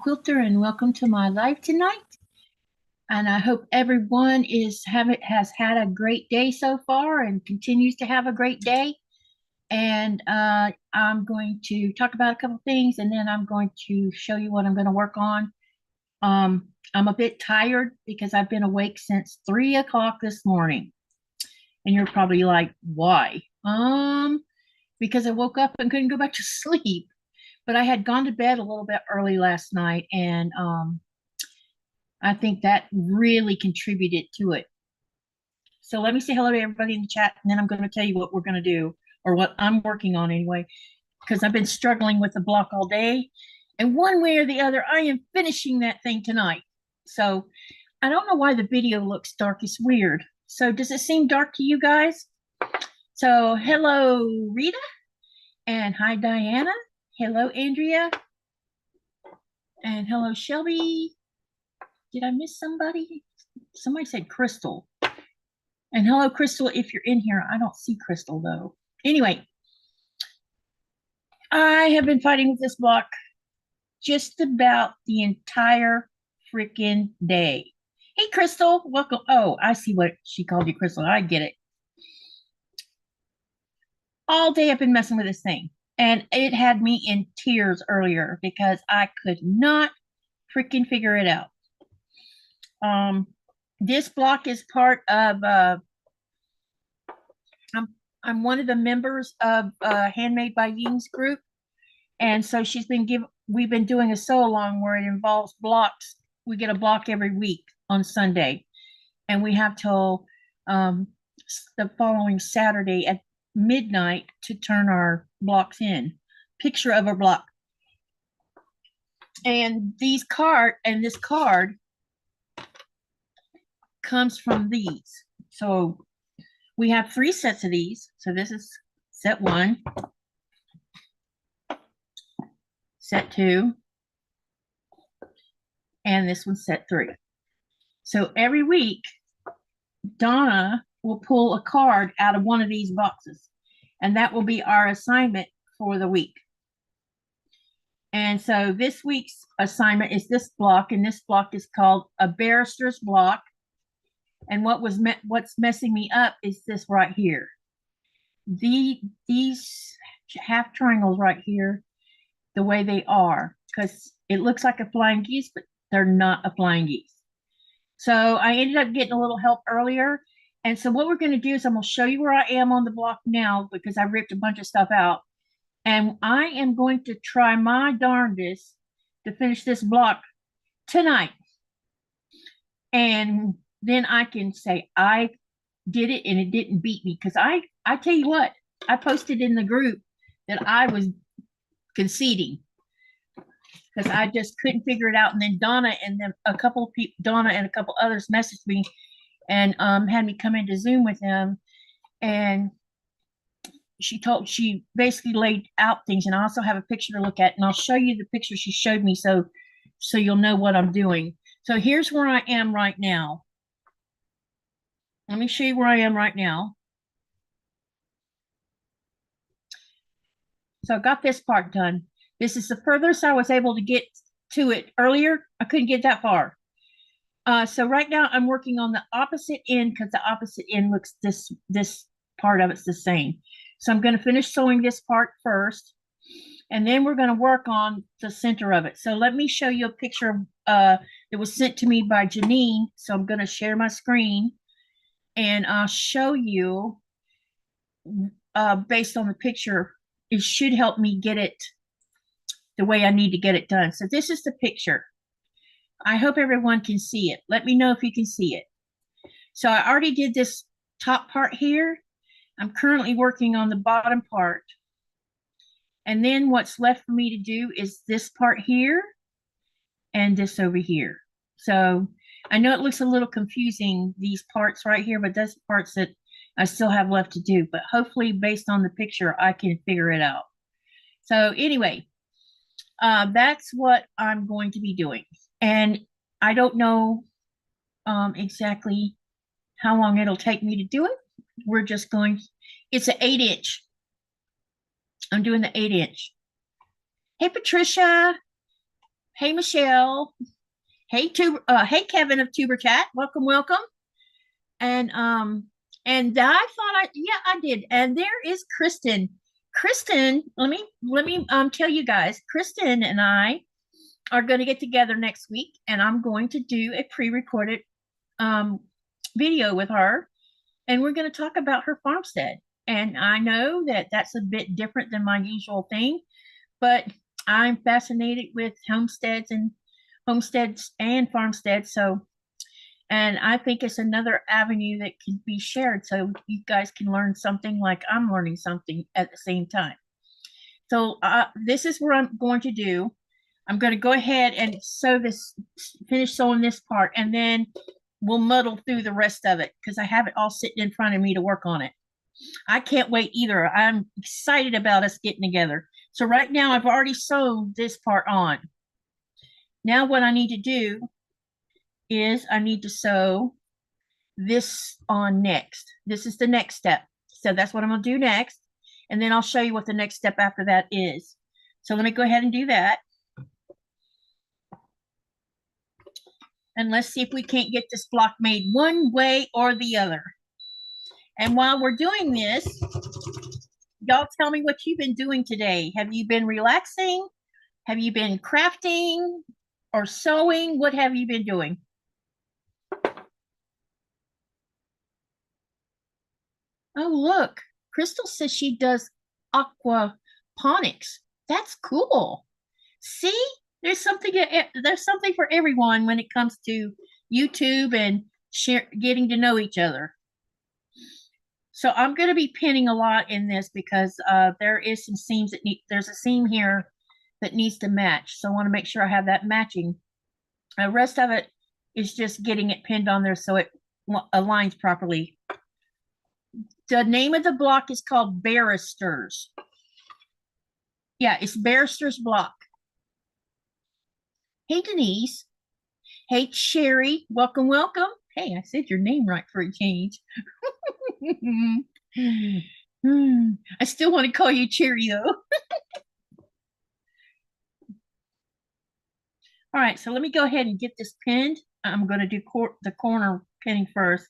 Quilter, and welcome to my live tonight. And I hope everyone has had a great day so far and continues to have a great day. And I'm going to talk about a couple things, and then I'm going to show you what I'm going to work on. I'm a bit tired because I've been awake since 3 o'clock this morning. And you're probably like, why? Because I woke up and couldn't go back to sleep. But I had gone to bed a little bit early last night, and I think that really contributed to it. So let me say hello to everybody in the chat, and then I'm going to tell you what we're going to do, or what I'm working on anyway, because I've been struggling with the block all day. And one way or the other, I am finishing that thing tonight. So I don't know why the video looks dark. It's weird. So does it seem dark to you guys? So hello, Rita. And hi, Diana. Hello, Andrea. And hello, Shelby. Did I miss somebody? Somebody said Crystal. And hello, Crystal, if you're in here. I don't see Crystal, though. Anyway, I have been fighting with this block just about the entire freaking day. Hey, Crystal, welcome. Oh, I see what she called you, Crystal. I get it. All day I've been messing with this thing. And it had me in tears earlier because I could not freaking figure it out. This block is part of, I'm one of the members of Handmade by Ying's group. And so we've been doing a sew-along where it involves blocks. We get a block every week on Sunday. And we have till the following Saturday at midnight to turn our blocks in. Picture of a block. And this card comes from these. So we have 3 sets of these. So this is set 1, set 2, and this one's set 3. So every week, Donna will pull a card out of one of these boxes, and that will be our assignment for the week. And so this week's assignment is this block, and this block is called a barrister's block. And what's messing me up is this right here. These half triangles right here, the way they are, because it looks like a flying geese, but they're not a flying geese. So I ended up getting a little help earlier. And so what we're going to do is I'm going to show you where I am on the block now, because I ripped a bunch of stuff out. And I am going to try my darndest to finish this block tonight. And then I can say I did it and it didn't beat me. Because I tell you what, I posted in the group that I was conceding because I just couldn't figure it out. And then Donna and a couple others messaged me and had me come into Zoom with them. And she basically laid out things, and I also have a picture to look at, and I'll show you the picture she showed me so you'll know what I'm doing. So here's where I am right now. Let me show you where I am right now. So I got this part done. This is the furthest I was able to get to it. Earlier, I couldn't get that far. So right now I'm working on the opposite end because the opposite end looks this part of it's the same. So I'm going to finish sewing this part first, and then we're going to work on the center of it. So let me show you a picture that was sent to me by Janine. So I'm going to share my screen, and I'll show you based on the picture. It should help me get it the way I need to get it done. So this is the picture. I hope everyone can see it. Let me know if you can see it. So I already did this top part here. I'm currently working on the bottom part. And then what's left for me to do is this part here and this over here. So I know it looks a little confusing, these parts right here, but that's parts that I still have left to do. But hopefully, based on the picture, I can figure it out. So anyway, that's what I'm going to be doing. And I don't know exactly how long it'll take me to do it. We're just going, it's an 8-inch. I'm doing the 8-inch. Hey, Patricia. Hey, Michelle. Hey, hey, Kevin of Tuber Chat. Welcome, welcome. And I thought I did. And there is Kristen. Kristen, let me tell you guys, Kristen and I are going to get together next week, and I'm going to do a pre-recorded video with her, and we're going to talk about her farmstead. And I know that that's a bit different than my usual thing, but I'm fascinated with homesteads and farmsteads. So, and I think it's another avenue that can be shared so you guys can learn something like I'm learning something at the same time. So this is what I'm going to do. I'm going to go ahead and finish sewing this part, and then we'll muddle through the rest of it because I have it all sitting in front of me to work on it. I can't wait either. I'm excited about us getting together. So right now I've already sewed this part on. Now what I need to do is I need to sew this on next. This is the next step. So that's what I'm going to do next. And then I'll show you what the next step after that is. So let me go ahead and do that. And let's see if we can't get this block made one way or the other. And while we're doing this, y'all tell me what you've been doing today. Have you been relaxing? Have you been crafting or sewing? What have you been doing? Oh, look, Crystal says she does aquaponics. That's cool. See, there's something for everyone when it comes to YouTube and getting to know each other. So I'm going to be pinning a lot in this because there is some seams that there's a seam here that needs to match. So I want to make sure I have that matching. The rest of it is just getting it pinned on there so it aligns properly. The name of the block is called Barristers. Yeah, it's Barristers block. Hey, Denise. Hey, Sherry. Welcome, welcome. Hey, I said your name right for a change. I still want to call you Cherry, though. All right, so let me go ahead and get this pinned. I'm going to do the corner pinning first.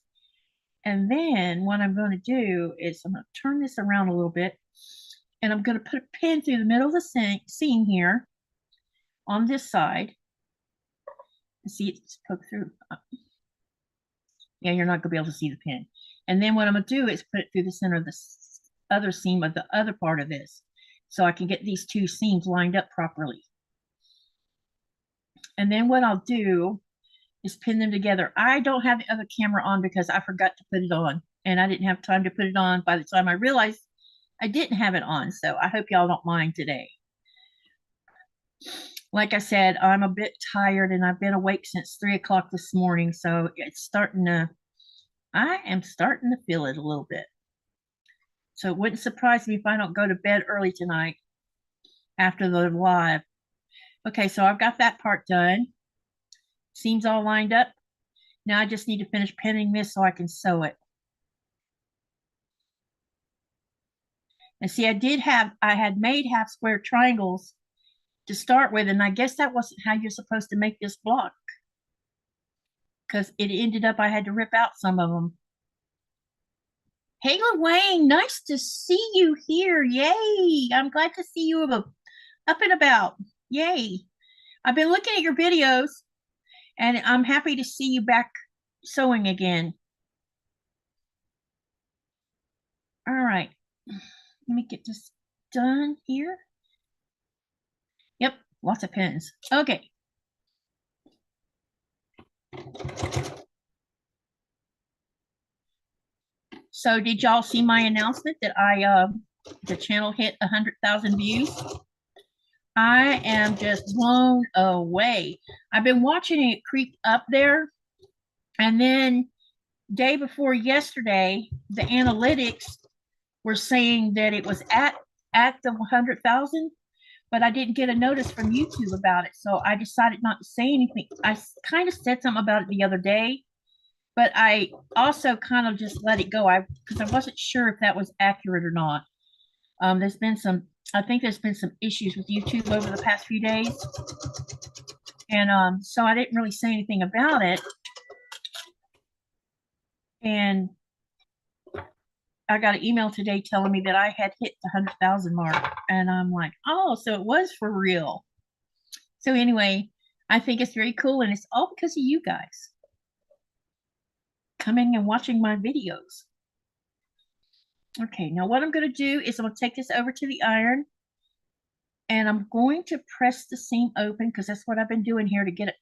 And then what I'm going to do is I'm going to turn this around a little bit. And I'm going to put a pin through the middle of the seam here on this side. See, it's poked through. Yeah, you're not going to be able to see the pin. And then what I'm going to do is put it through the center of the other seam of the other part of this, so I can get these two seams lined up properly. And then what I'll do is pin them together. I don't have the other camera on because I forgot to put it on, and I didn't have time to put it on by the time I realized I didn't have it on. So I hope y'all don't mind today. Like I said, I'm a bit tired and I've been awake since 3 o'clock this morning. So it's I am starting to feel it a little bit. So it wouldn't surprise me if I don't go to bed early tonight after the live. Okay, so I've got that part done. Seams all lined up. Now I just need to finish pinning this so I can sew it. And see, I had made half square triangles to start with, and I guess that wasn't how you're supposed to make this block, because it ended up I had to rip out some of them. Hey, Wayne, nice to see you here. Yay! I'm glad to see you up and about. Yay! I've been looking at your videos, and I'm happy to see you back sewing again. All right, let me get this done here. Yep, lots of pins. Okay. So did y'all see my announcement that the channel hit 100,000 views? I am just blown away. I've been watching it creep up there, and then day before yesterday, the analytics were saying that it was at the 100,000, but I didn't get a notice from YouTube about it, so I decided not to say anything. I kind of said something about it the other day, but I also kind of just let it go because I wasn't sure if that was accurate or not. I think there's been some issues with YouTube over the past few days. And so I didn't really say anything about it. And I got an email today telling me that I had hit the 100,000 mark. And I'm like, oh, so it was for real. So anyway, I think it's very cool. And it's all because of you guys coming and watching my videos. Okay, now what I'm going to do is I'm going to take this over to the iron. And I'm going to press the seam open because that's what I've been doing here to get it.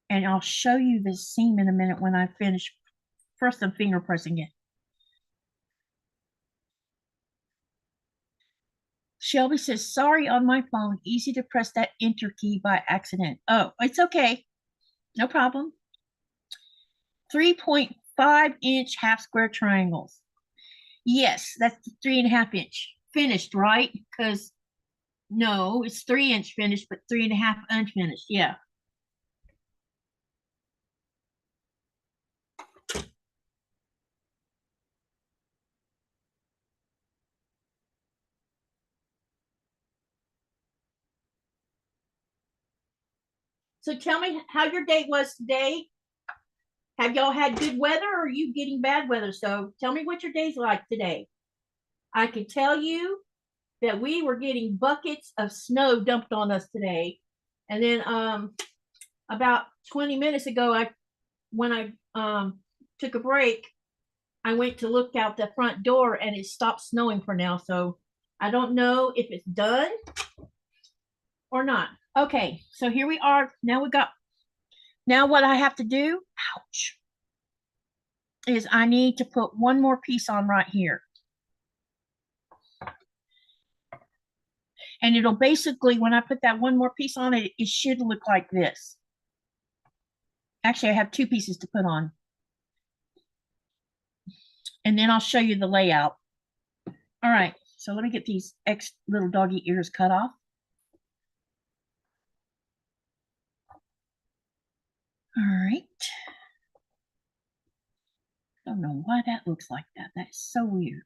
And I'll show you the seam in a minute when I finish. First, I'm finger pressing it. Shelby says, sorry on my phone. Easy to press that enter key by accident. Oh, it's okay. No problem. 3.5-inch half square triangles. Yes, that's the 3.5 inch finished, right? Because no, it's 3-inch finished, but 3.5 unfinished. Yeah. So tell me how your day was today. Have y'all had good weather or are you getting bad weather? So tell me what your day's like today. I can tell you that we were getting buckets of snow dumped on us today. And then about 20 minutes ago, when I took a break, I went to look out the front door and it stopped snowing for now. So I don't know if it's done or not. Okay, so here we are. Now what I have to do, ouch, is I need to put one more piece on right here. And it'll basically, when I put that one more piece on it, it should look like this. Actually, I have 2 pieces to put on. And then I'll show you the layout. All right, so let me get these little doggy ears cut off. All right. I don't know why that looks like that. That is so weird.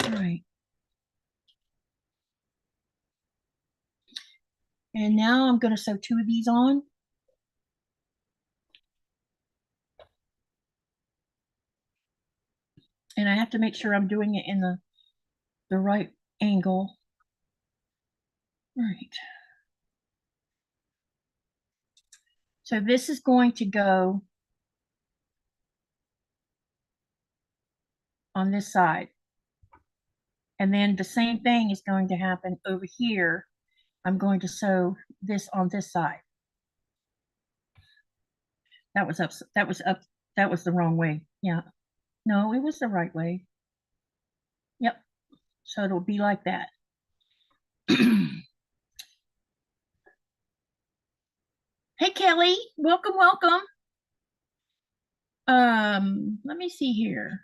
All right. And now I'm going to sew 2 of these on. And I have to make sure I'm doing it in the right angle. All right. So this is going to go on this side. And then the same thing is going to happen over here. I'm going to sew this on this side. That was up. That was the wrong way. Yeah. No, it was the right way. Yep. So it'll be like that. Hey, Kelly. Welcome, welcome. Let me see here.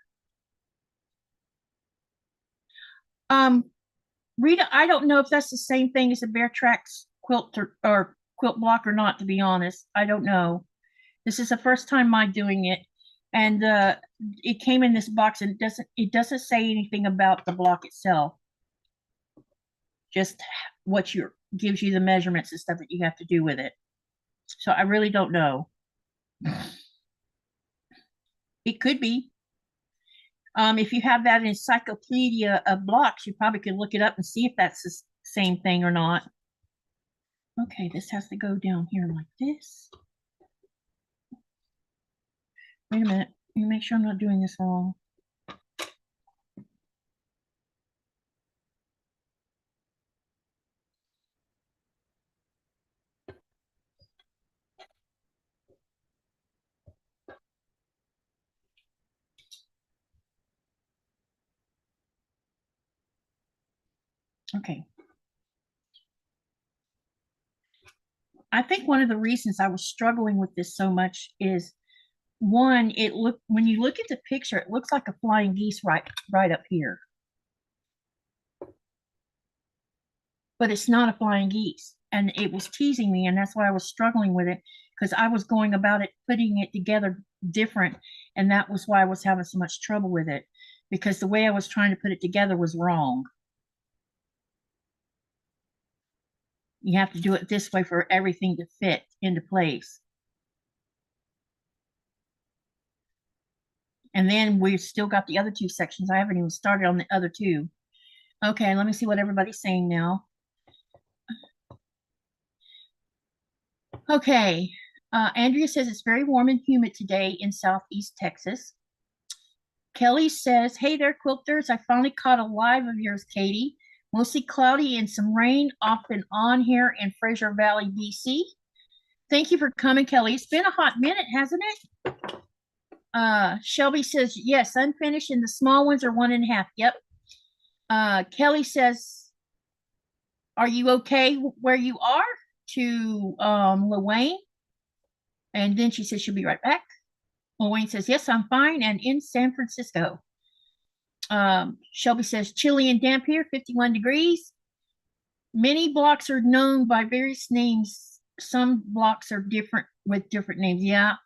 Rita, I don't know if that's the same thing as a Bear Tracks quilt or quilt block or not, to be honest. I don't know. This is the first time I'm doing it. And it came in this box and it doesn't say anything about the block itself. Just what gives you the measurements and stuff that you have to do with it. So I really don't know. It could be. If you have that encyclopedia of blocks, you probably could look it up and see if that's the same thing or not. Okay, this has to go down here like this. Wait a minute. Let me make sure I'm not doing this wrong. Okay. I think one of the reasons I was struggling with this so much is one, when you look at the picture, it looks like a flying geese right up here. But it's not a flying geese. And it was teasing me, and that's why I was struggling with it, because I was going about it, putting it together different, and that was why I was having so much trouble with it, because the way I was trying to put it together was wrong. You have to do it this way for everything to fit into place. And then we've still got the other two sections. I haven't even started on the other two. Okay, let me see what everybody's saying now. Okay, Andrea says it's very warm and humid today in Southeast Texas. Kelly says, hey there, quilters. I finally caught a live of yours, Katy. Mostly cloudy and some rain off and on here in Fraser Valley, BC. Thank you for coming, Kelly. It's been a hot minute, hasn't it? Shelby says, yes, unfinished, and the small ones are 1.5. Yep. Kelly says, are you okay where you are? To Luane. And then she says she'll be right back. Luane says, yes, I'm fine and in San Francisco. Shelby says, chilly and damp here, 51 degrees. Many blocks are known by various names. Some blocks are different with different names. Yeah.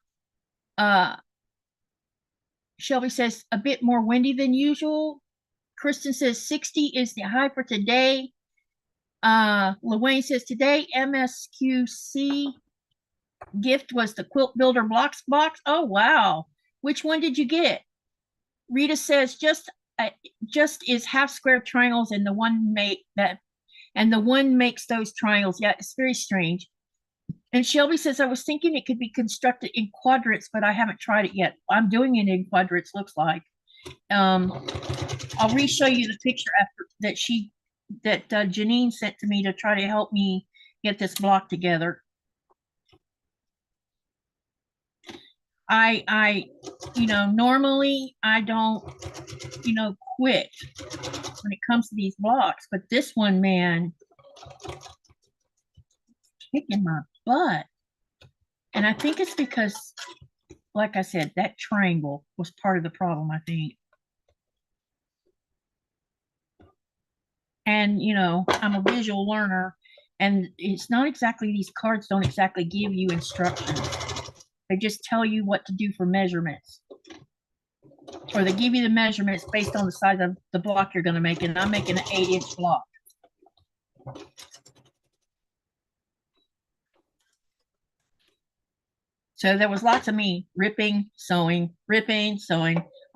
Shelby says, a bit more windy than usual. Kristen says 60 is the high for today. Luane says today MSQC gift was the Quilt Builder Blocks box. Oh wow. Which one did you get? Rita says just is half square triangles and the one makes those triangles. Yeah, it's very strange. And Shelby says, I was thinking it could be constructed in quadrants, but I haven't tried it yet. I'm doing it in quadrants, looks like. I'll re-show you the picture after that Janine sent to me to try to help me get this block together. I normally I don't, quit when it comes to these blocks, but this one, man, kicking my butt. And I think it's because, like I said, that triangle was part of the problem, I think. And, I'm a visual learner, and it's not exactly, these cards don't exactly give you instructions. They just tell you what to do for measurements. Or they give you the measurements based on the size of the block you're going to make, and I'm making an 8-inch block. So there was lots of me ripping, sewing.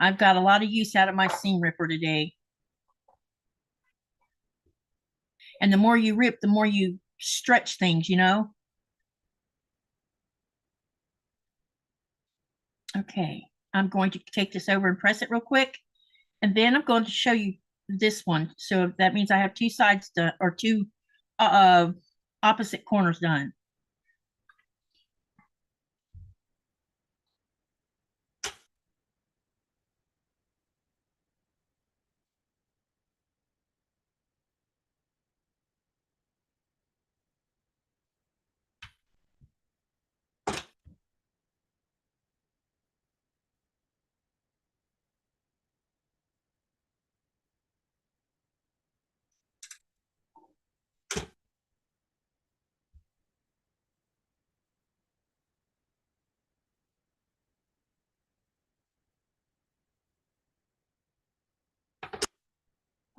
I've got a lot of use out of my seam ripper today. And the more you rip, the more you stretch things, Okay, I'm going to take this over and press it real quick. And then I'm going to show you this one. So that means I have two sides done, or two opposite corners done.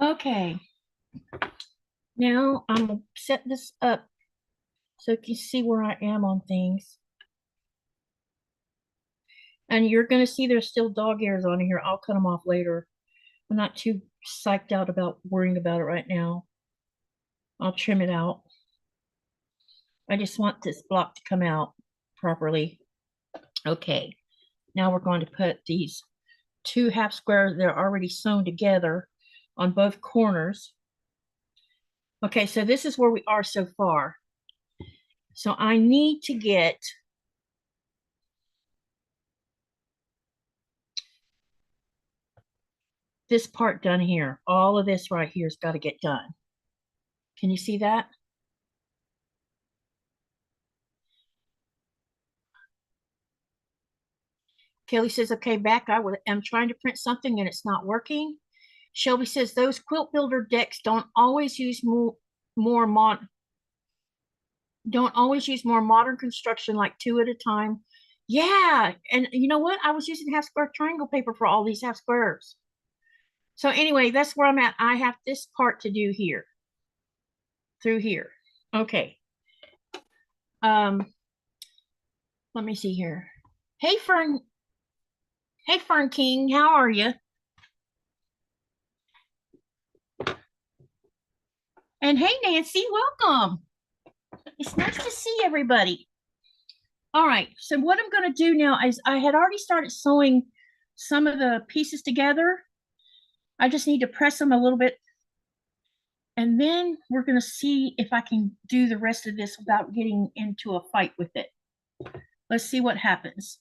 Okay, now I'm gonna set this up so you can see where I am on things. And you're gonna see there's still dog ears on here. I'll cut them off later. I'm not too psyched out about worrying about it right now. I'll trim it out. I just want this block to come out properly. Okay, now we're going to put these two half squares that are already sewn together on both corners. Okay, so this is where we are so far. So I need to get this part done here. All of this right here has got to get done. Can you see that? Kelly says, okay, back. I'm trying to print something and it's not working. Shelby says, those quilt builder decks don't always use more modern construction, like 2 at a time. Yeah, and you know what? I was using half square triangle paper for all these half squares. So anyway, that's where I'm at. I have this part to do here, through here. Okay. Let me see here. Hey Fern, hey Fern King, how are you? And hey Nancy, welcome. It's nice to see everybody. All right, so what I'm going to do now is I had already started sewing some of the pieces together. I just need to press them a little bit, and then we're going to see if I can do the rest of this without getting into a fight with it. Let's see what happens.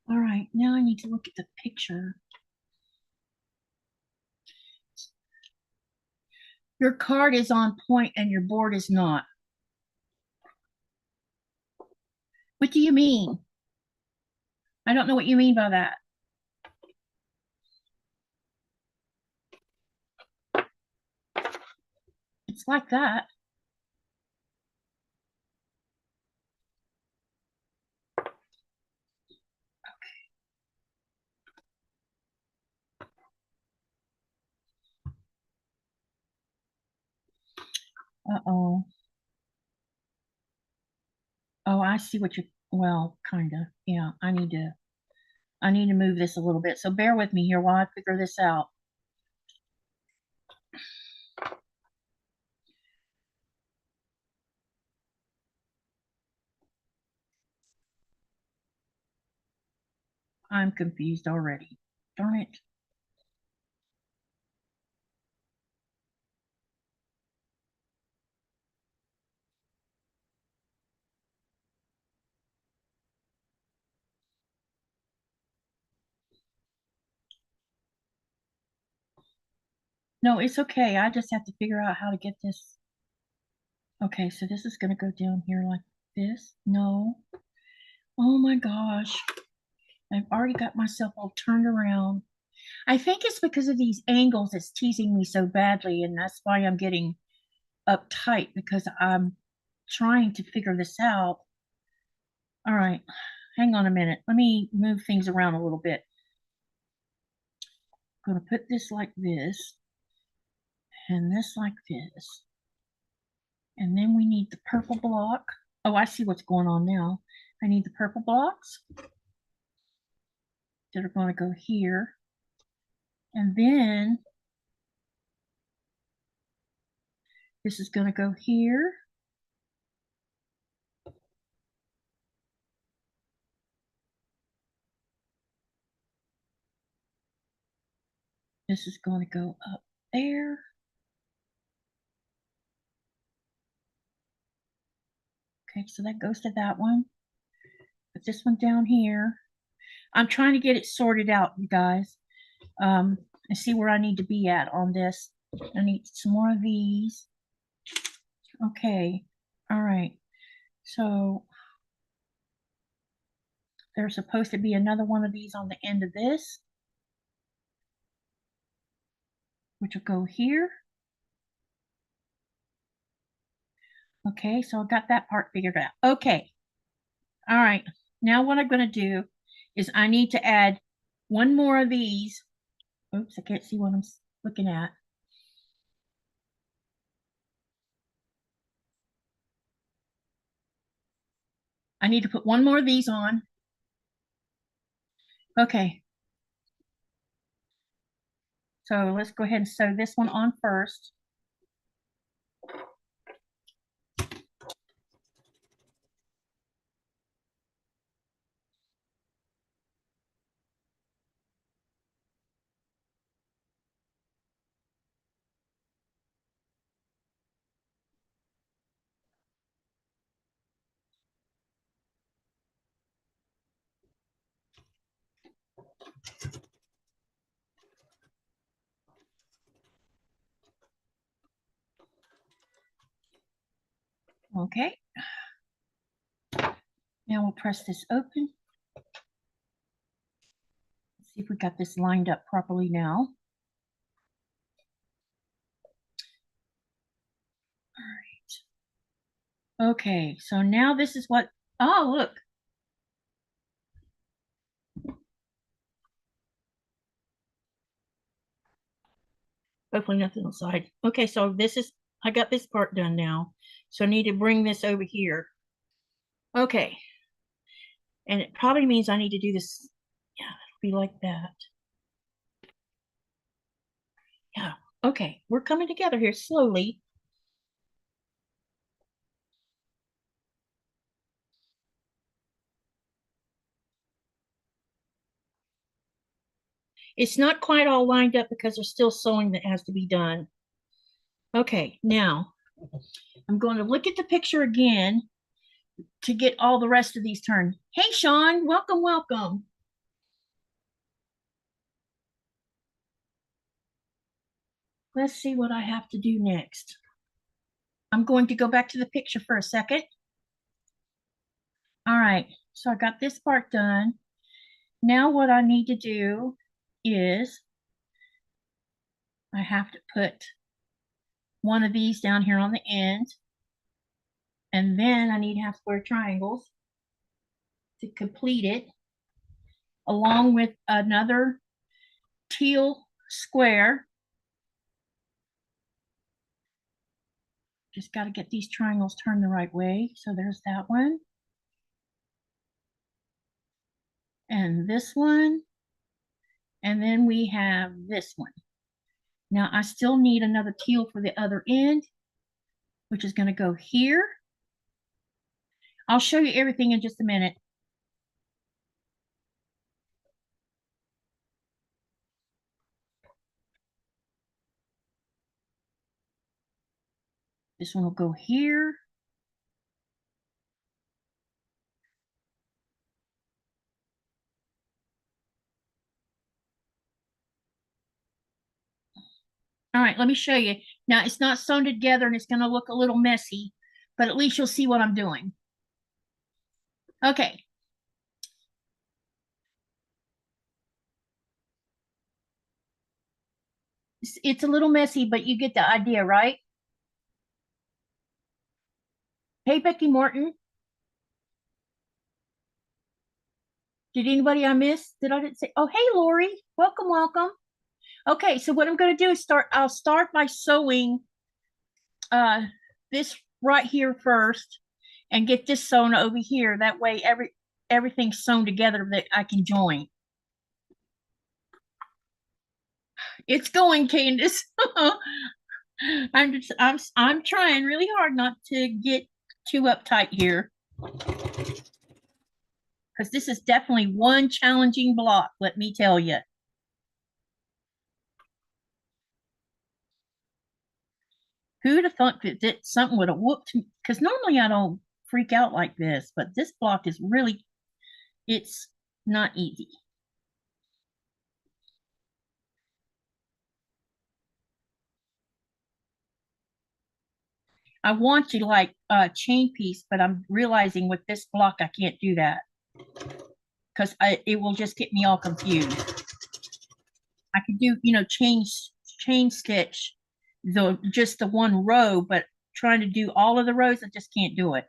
All right, now I need to look at the picture. Your card is on point and your board is not. What do you mean? I don't know what you mean by that. It's like that. Uh-oh. Oh, I see what you, well, kind of. Yeah, I need to move this a little bit. So bear with me here while I figure this out. I'm confused already. Darn it. No, it's okay. I just have to figure out how to get this. Okay, so this is going to go down here like this. No. Oh my gosh. I've already got myself all turned around. I think it's because of these angles that's teasing me so badly, and that's why I'm getting uptight because I'm trying to figure this out. All right, hang on a minute. Let me move things around a little bit. I'm going to put this like this and this like this. And then we need the purple block. Oh, I see what's going on now. I need the purple blocks that are going to go here. And then this is going to go here. This is going to go up there. Okay, so that goes to that one. Put this one down here. I'm trying to get it sorted out, you guys. And see where I need to be at on this. I need some more of these. Okay, all right. So there's supposed to be another one of these on the end of this, which will go here. Okay, so I got that part figured out. Okay, all right. Now what I'm going to do is I need to add one more of these. Oops, I can't see what I'm looking at. I need to put one more of these on. Okay. So let's go ahead and sew this one on first. Okay. Now we'll press this open. Let's see if we got this lined up properly now. All right. Okay, so now this is what, oh, look. Hopefully nothing inside. Okay, so this is, I got this part done now. So I need to bring this over here. Okay. And it probably means I need to do this. Yeah, it'll be like that. Yeah. Okay, we're coming together here slowly. It's not quite all lined up because there's still sewing that has to be done. Okay, now I'm going to look at the picture again to get all the rest of these turned. Hey, Sean, welcome, welcome. Let's see what I have to do next. I'm going to go back to the picture for a second. All right, so I got this part done. Now what I need to do is I have to put one of these down here on the end. And then I need half square triangles to complete it, along with another teal square. Just got to get these triangles turned the right way. So there's that one. And this one. And then we have this one. Now I still need another teal for the other end, which is going to go here. I'll show you everything in just a minute. This one will go here. All right, let me show you. Now it's not sewn together and it's going to look a little messy, but at least you'll see what I'm doing. Okay. It's a little messy, but you get the idea, right? Hey, Becky Morton. Did anybody I missed? Did I didn't say? Oh, hey, Lori. Welcome, welcome. Okay, so what I'm going to do is I'll start by sewing this right here first and get this sewn over here. That way everything's sewn together that I can join. It's going, Candace. I'm trying really hard not to get too uptight here, because this is definitely one challenging block, let me tell you. Who'd have thought that something would have whooped me? Because normally I don't freak out like this, but this block is really, it's not easy. I want to like chain piece, but I'm realizing with this block I can't do that because it will just get me all confused. I could do, chain stitch just the one row, but trying to do all of the rows, I just can't do it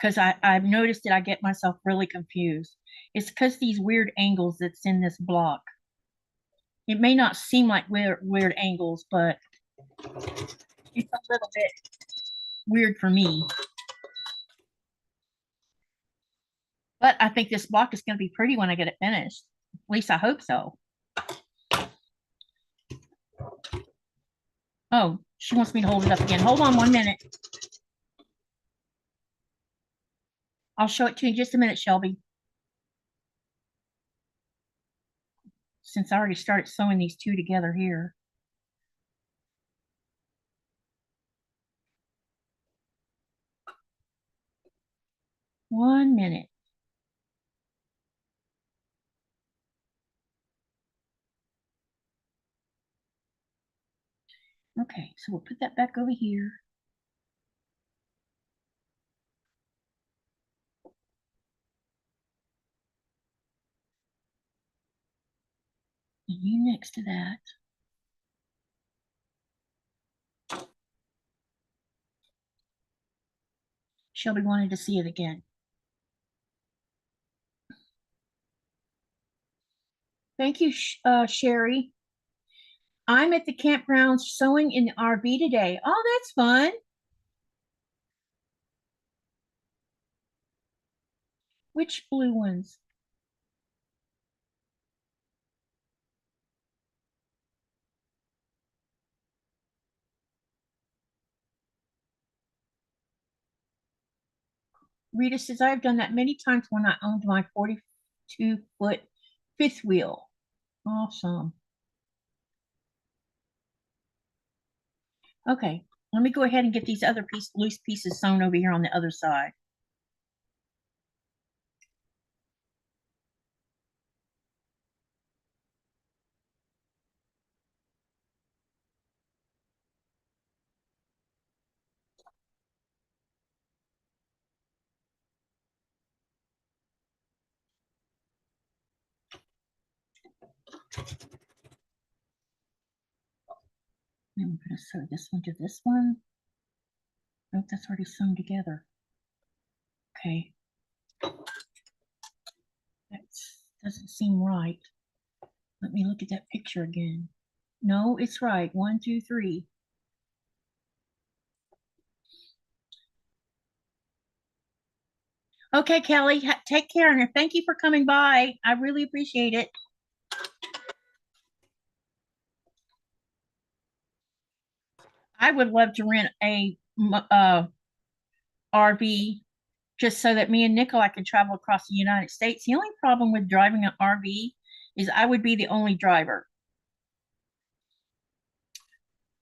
because I've noticed that I get myself really confused. It's because these weird angles that's in this block. It may not seem like weird angles, but it's a little bit weird for me. But I think this block is going to be pretty when I get it finished. At least I hope so. Oh, she wants me to hold it up again. Hold on 1 minute. I'll show it to you in just a minute, Shelby. Since I already started sewing these two together here. One minute. Okay, so we'll put that back over here. You next to that. Shelby wanted to see it again. Thank you, Sherry. I'm at the campground sewing in the RV today. Oh, that's fun. Which blue ones? Rita says, I've done that many times when I owned my 42-foot fifth wheel. Awesome. Okay, let me go ahead and get these other loose pieces sewn over here on the other side. Then we're going to sew this one to this one. Nope, that's already sewn together. Okay. That doesn't seem right. Let me look at that picture again. No, it's right. 1, 2, 3. Okay, Kelly, take care and thank you for coming by. I really appreciate it. I would love to rent a RV just so that me and Nikolai can travel across the United States. The only problem with driving an RV is I would be the only driver.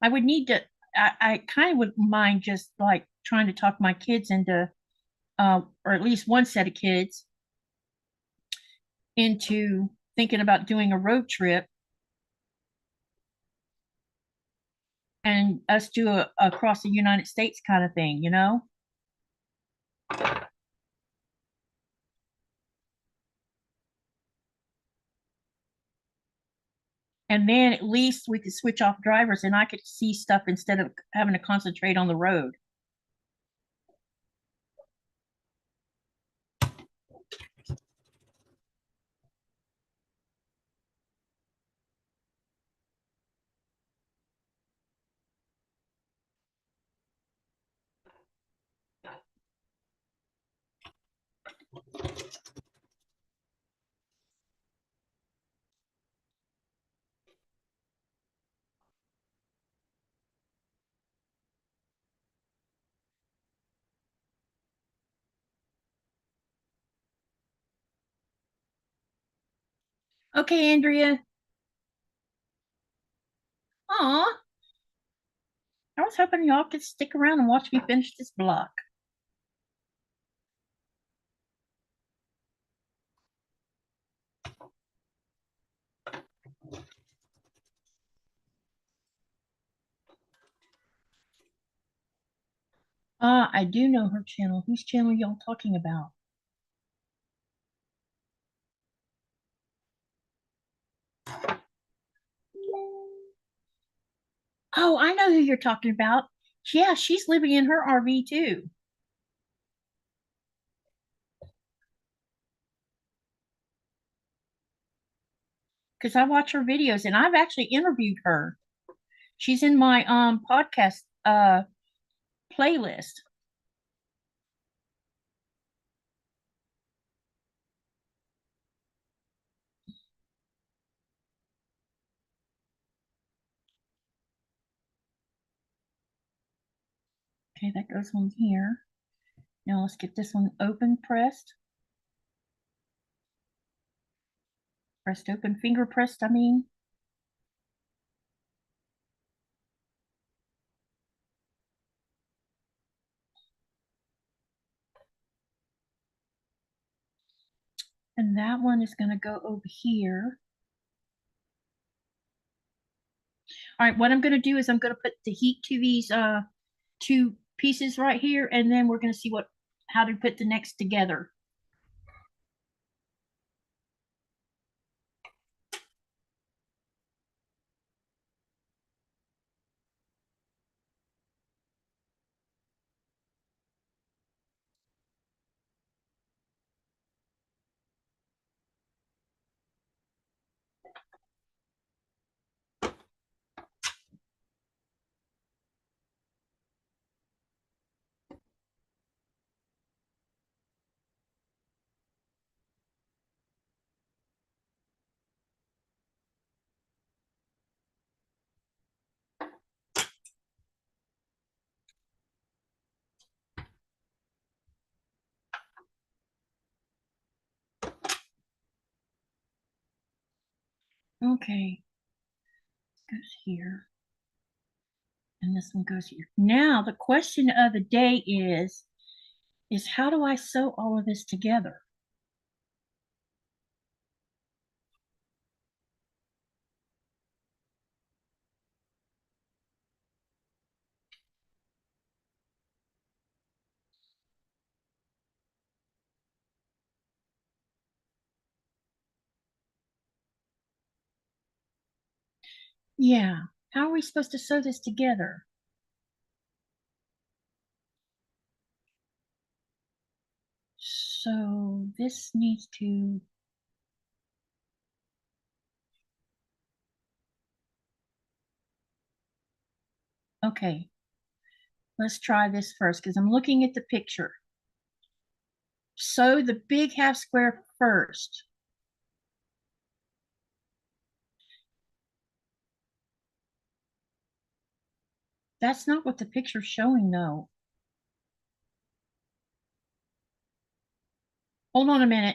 I would need to, I kind of would mind just like trying to talk my kids into, or at least one set of kids into thinking about doing a road trip and us do a across the United States kind of thing, you know? And then at least we could switch off drivers and I could see stuff instead of having to concentrate on the road. Okay, Andrea. Aw, I was hoping y'all could stick around and watch me finish this block. I do know her channel. Whose channel y'all talking about? Oh, I know who you're talking about. Yeah, she's living in her RV too. Because I watch her videos and I've actually interviewed her. She's in my podcast playlist. Okay, that goes on here. Now let's get this one open pressed. Pressed open, finger pressed, I mean. And that one is going to go over here. All right, what I'm going to do is I'm going to put the heat to these two pieces right here, and then we're going to see how to put the next together. Okay. Goes here. And this one goes here. Now, the question of the day is how do I sew all of this together? Yeah. How are we supposed to sew this together? So this needs to, okay, let's try this first because I'm looking at the picture. Sew the big half square first. That's not what the picture's showing though. Hold on a minute.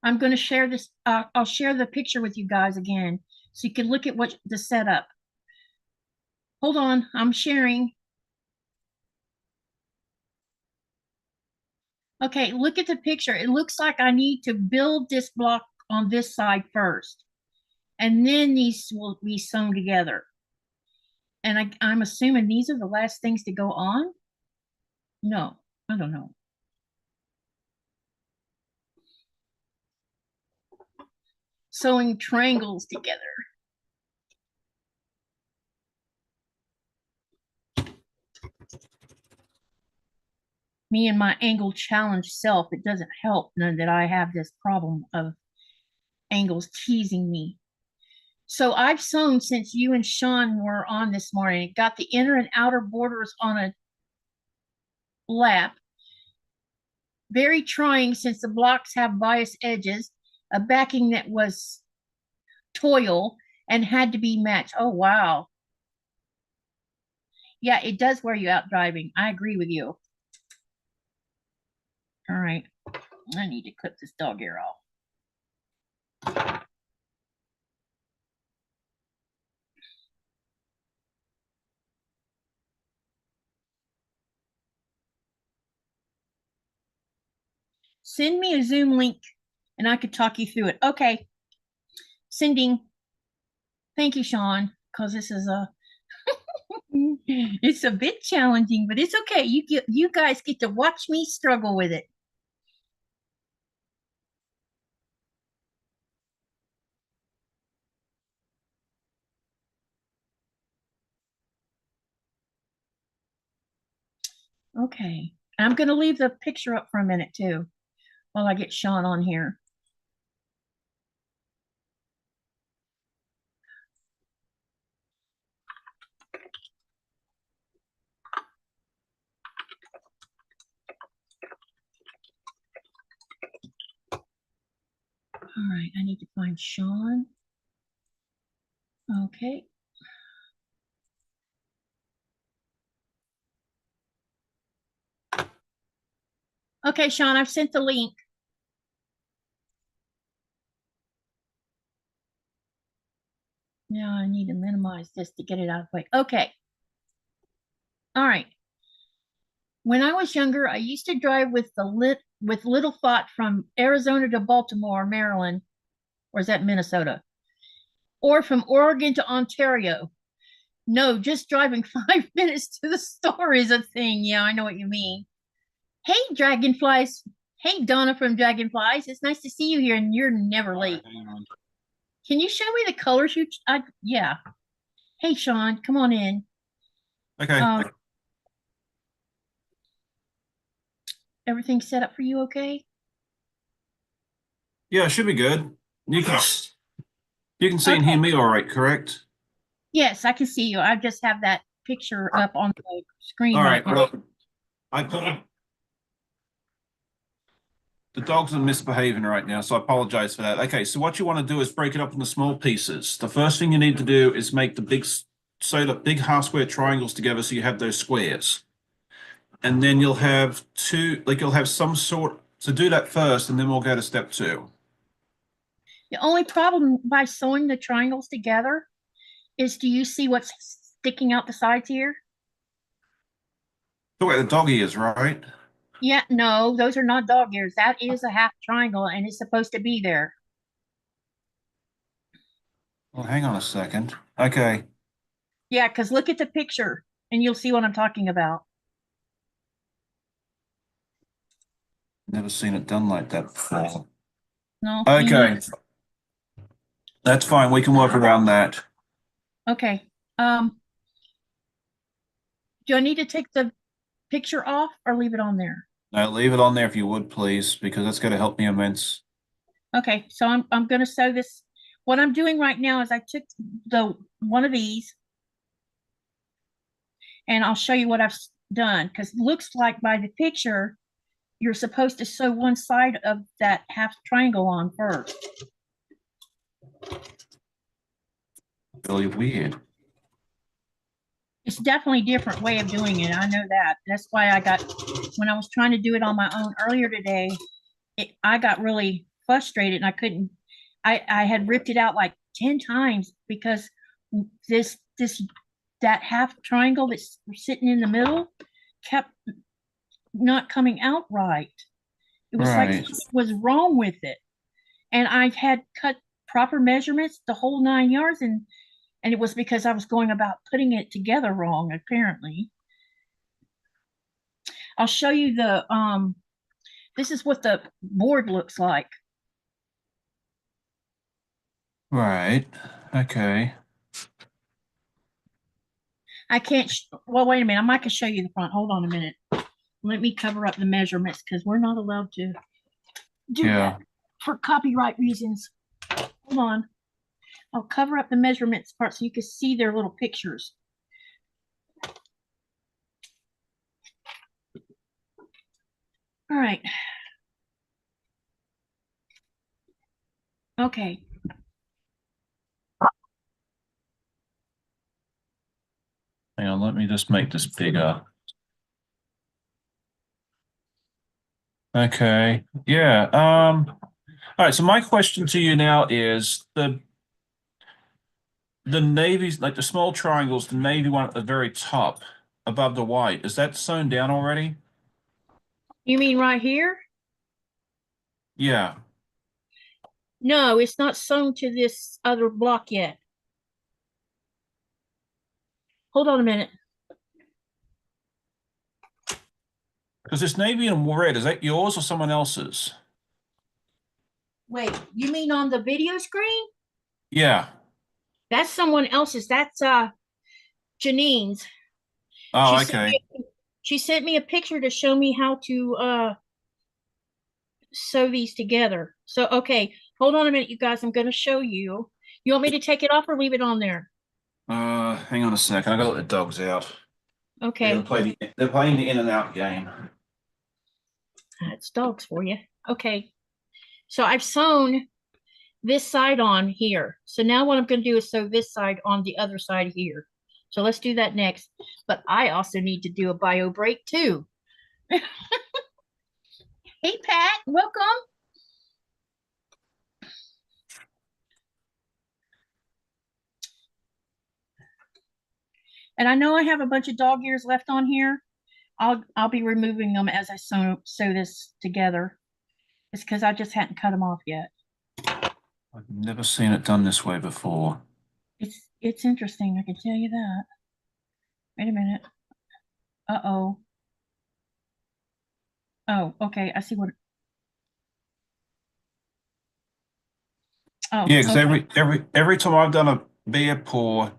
I'm going to share this. I'll share the picture with you guys again so you can look at what the setup. Hold on, I'm sharing. Okay, look at the picture. It looks like I need to build this block on this side first, and then these will be sewn together. And I'm assuming these are the last things to go on? No, I don't know. Sewing triangles together. Me and my angle challenge self, it doesn't help none that I have this problem of angles teasing me. So I've sewn since you and Sean were on this morning. Got the inner and outer borders on a lap. Very trying since the blocks have bias edges, a backing that was toil and had to be matched. Oh, wow. Yeah, it does wear you out driving. I agree with you. All right. I need to clip this dog ear off. Send me a Zoom link and I could talk you through it. Okay. Sending. Thank you, Sean, because this is a it's a bit challenging, but it's okay. You guys get to watch me struggle with it. Okay. I'm going to leave the picture up for a minute too while I get Sean on here. All right, I need to find Sean. Okay. Okay, Sean, I've sent the link. Now I need to minimize this to get it out of the way. Okay. All right. When I was younger, I used to drive with little thought from Arizona to Baltimore, Maryland, or is that Minnesota? Or from Oregon to Ontario. No, just driving 5 minutes to the store is a thing. Yeah, I know what you mean. Hey, Dragonflies. Hey, Donna from Dragonflies. It's nice to see you here, and you're never late. Can you show me the colors you? Yeah. Hey, Sean, come on in. Okay. Everything set up for you, okay? Yeah, it should be good. You can see and hear me all right, correct? Yes, I can see you. I just have that picture up on the screen All right. now. Well, the dogs are misbehaving right now, so I apologize for that. Okay, so what you want to do is break it up into small pieces. The first thing you need to do is make the big half square triangles together so you have those squares. And then you'll have you'll have some sort, so do that first, and then we'll go to step 2. The only problem by sewing the triangles together is, do you see what's sticking out the sides here? The way the dog ears, right? Yeah, no, those are not dog ears. That is a half triangle and it's supposed to be there. Well, hang on a second. Okay. Yeah, because look at the picture and you'll see what I'm talking about. Never seen it done like that before. No, Okay. That's fine. We can work around that. okay. Do I need to take the picture off or leave it on there? Now leave it on there if you would, please, because that's going to help me immense. Okay, so I'm gonna sew this. What I'm doing right now is I took the one of these and I'll show you what I've done, because it looks like by the picture you're supposed to sew one side of that half triangle on first. Really weird. It's definitely a different way of doing it. I know that. That's why when I was trying to do it on my own earlier today, I got really frustrated and I couldn't, I had ripped it out like 10 times because that half triangle that's sitting in the middle kept not coming out right. It was like Right. something was wrong with it. And I had cut proper measurements, the whole 9 yards, and it was because I was going about putting it together wrong, apparently. I'll show you this is what the board looks like. Right. Okay. I can't, well, wait a minute. I might can show you the front. Hold on a minute. Let me cover up the measurements because we're not allowed to do that for copyright reasons. Hold on. I'll cover up the measurements part so you can see their little pictures. All right. Okay. Hang on, let me just make this bigger. Okay. Yeah. All right. So my question to you now is the navy's, like the small triangles, the navy one at the very top above the white, is that sewn down already? You mean right here? Yeah. No, it's not sewn to this other block yet. Hold on a minute. Because this navy and red, is that yours or someone else's? Wait, you mean on the video screen? Yeah. That's someone else's. That's Janine's. Oh, She sent okay. me she sent me a picture to show me how to sew these together. So okay, hold on a minute, you guys. I'm gonna show you. You want me to take it off or leave it on there? Hang on a second. I gotta let the dogs out. Okay. They're playing the in and out game. That's dogs for you. Okay. So I've sewn this side on here. So now what I'm going to do is sew this side on the other side here. So let's do that next. But I also need to do a bio break too. Hey, Pat, welcome. And I know I have a bunch of dog ears left on here. I'll be removing them as I sew this together. It's because I just hadn't cut them off yet. I've never seen it done this way before. It's interesting, I can tell you that. Wait a minute. Uh-oh. Oh, okay. I see what. Oh, Yeah, because okay. every time I've done a bear paw,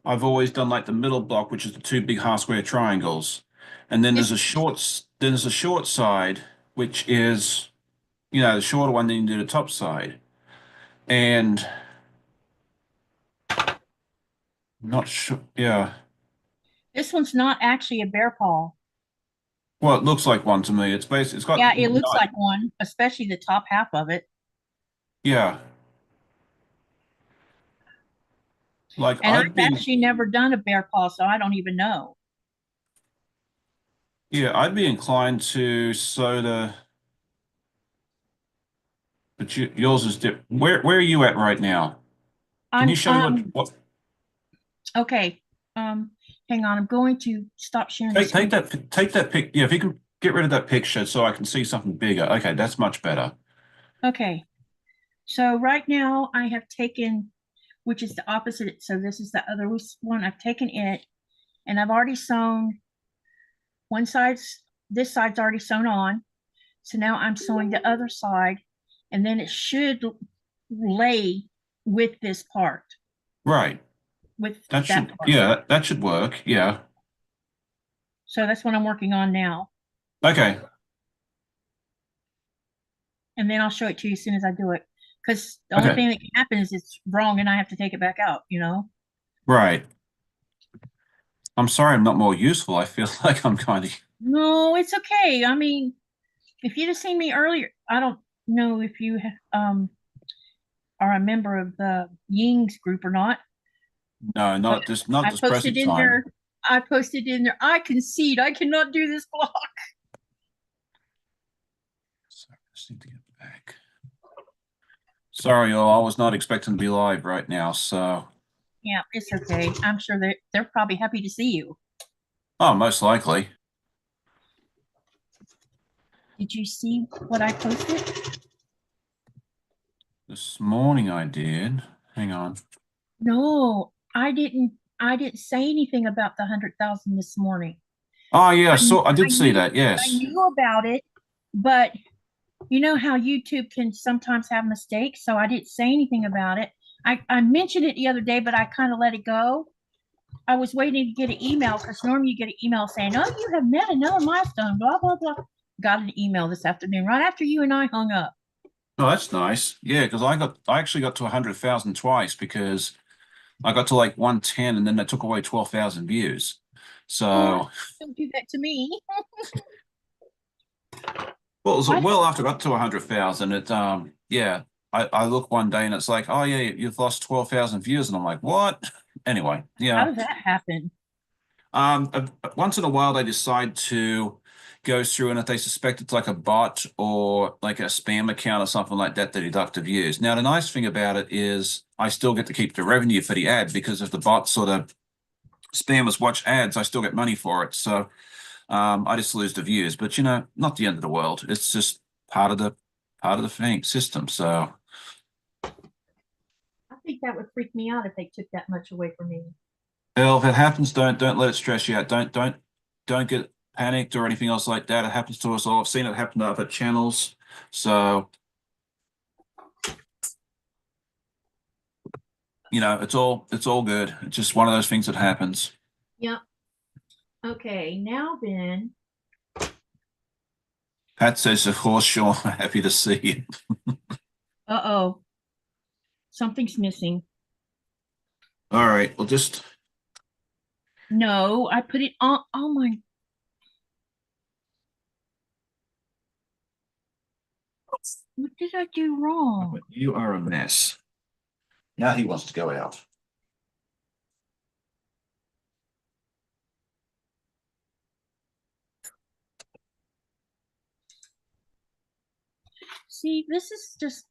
I've always done like the middle block, which is the two big half square triangles, and then This, there's a short side, which is the shorter one. Then you do the top side, and not sure. Yeah, this one's not actually a bear paw. well, it looks like one to me. It's basically it's got Yeah, it looks like one, especially the top half of it. yeah. Like And I've actually never done a bear paw, so I don't even know. I'd be inclined to sew the but yours is different. Where are you at right now? Can you show me what? Okay. Hang on. I'm going to stop sharing the screen. Take that pic. Yeah, if you can get rid of that picture so I can see something bigger. Okay, that's much better. Okay. So right now I have taken, which is the opposite. So this is the other one. I've taken it and I've already sewn one side's, this side's already sewn on. So now I'm sewing the other side and then it should lay with this part. Right. With that should, part. yeah, that should work. Yeah. So that's what I'm working on now. Okay. And then I'll show it to you as soon as I do it. Because the only thing that can happen is it's wrong and I have to take it back out, you know? Right. I'm sorry I'm not more useful. I feel like I'm kind of. No, it's okay. I mean, if you'd have seen me earlier, I don't know if you are a member of the Ying's group or not. No, not this present in time. there. I posted in there. I concede. I cannot do this block. Sorry, I just need to get back. Sorry, y'all. I was not expecting to be live right now, so. Yeah, it's okay. I'm sure they're probably happy to see you. Oh, most likely. Did you see what I posted? This morning I did. Hang on. No, I didn't say anything about the 100,000 this morning. Oh yeah, I did see that. Yes. I knew about it, but you know how YouTube can sometimes have mistakes, so I didn't say anything about it. I mentioned it the other day, but I kind of let it go. I was waiting to get an email because normally you get an email saying, "Oh, you have met another milestone." Blah blah blah. Got an email this afternoon, right after you and I hung up. Oh, that's nice. Yeah, because I actually got to 100,000 twice because I got to like 110 and then they took away 12,000 views. So don't do that to me. well, it was well after I got to 100,000. It yeah, I look one day and it's like, oh yeah, you've lost 12,000 views, and I'm like, what? Anyway, yeah. How does that happen? Once in a while they decide to go through, and if they suspect it's like a bot or like a spam account or something like that, they deduct the views. Now, the nice thing about it is I still get to keep the revenue for the ad, because if the bot sort of spammers watch ads, I still get money for it. So I just lose the views, but you know, not the end of the world. It's just part of the thing system. So I think that would freak me out if they took that much away from me. Well, if it happens, don't let it stress you out. Don't get panicked or anything else like that. It happens to us all. I've seen it happen to other channels. So, you know, it's all good. It's just one of those things that happens. Yep. Okay, now then. Pat says, of course, Sean, happy to see you. Uh-oh. Something's missing. All right, well, just. No, I put it on. Oh my. What did I do wrong? You are a mess. Now he wants to go out. See, this is just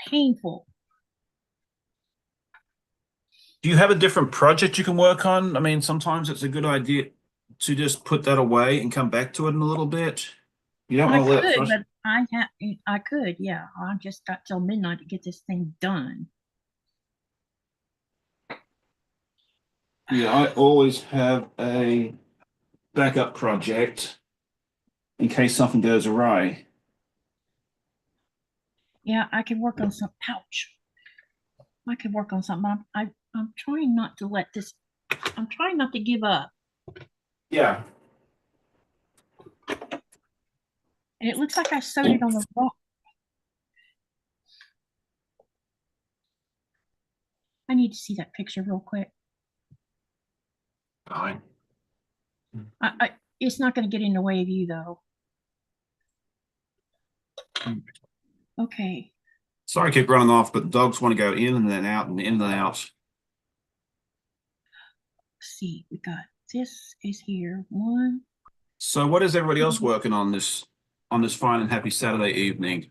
painful. Do you have a different project you can work on? I mean, sometimes it's a good idea to just put that away and come back to it in a little bit. You don't want to let it but I could, yeah. I just got till midnight to get this thing done. Yeah, I always have a backup project in case something goes awry. Yeah, I can work on some. Ouch. I could work on something. I'm trying not to let this. I'm trying not to give up. Yeah. And it looks like I sewed it on the wrong. I need to see that picture real quick. Fine. It's not going to get in the way of you though. Okay. Sorry, I keep running off, but dogs want to go in and then out and in and out. Let's see, we got this is here. One. So what is everybody else working on this fine and happy Saturday evening?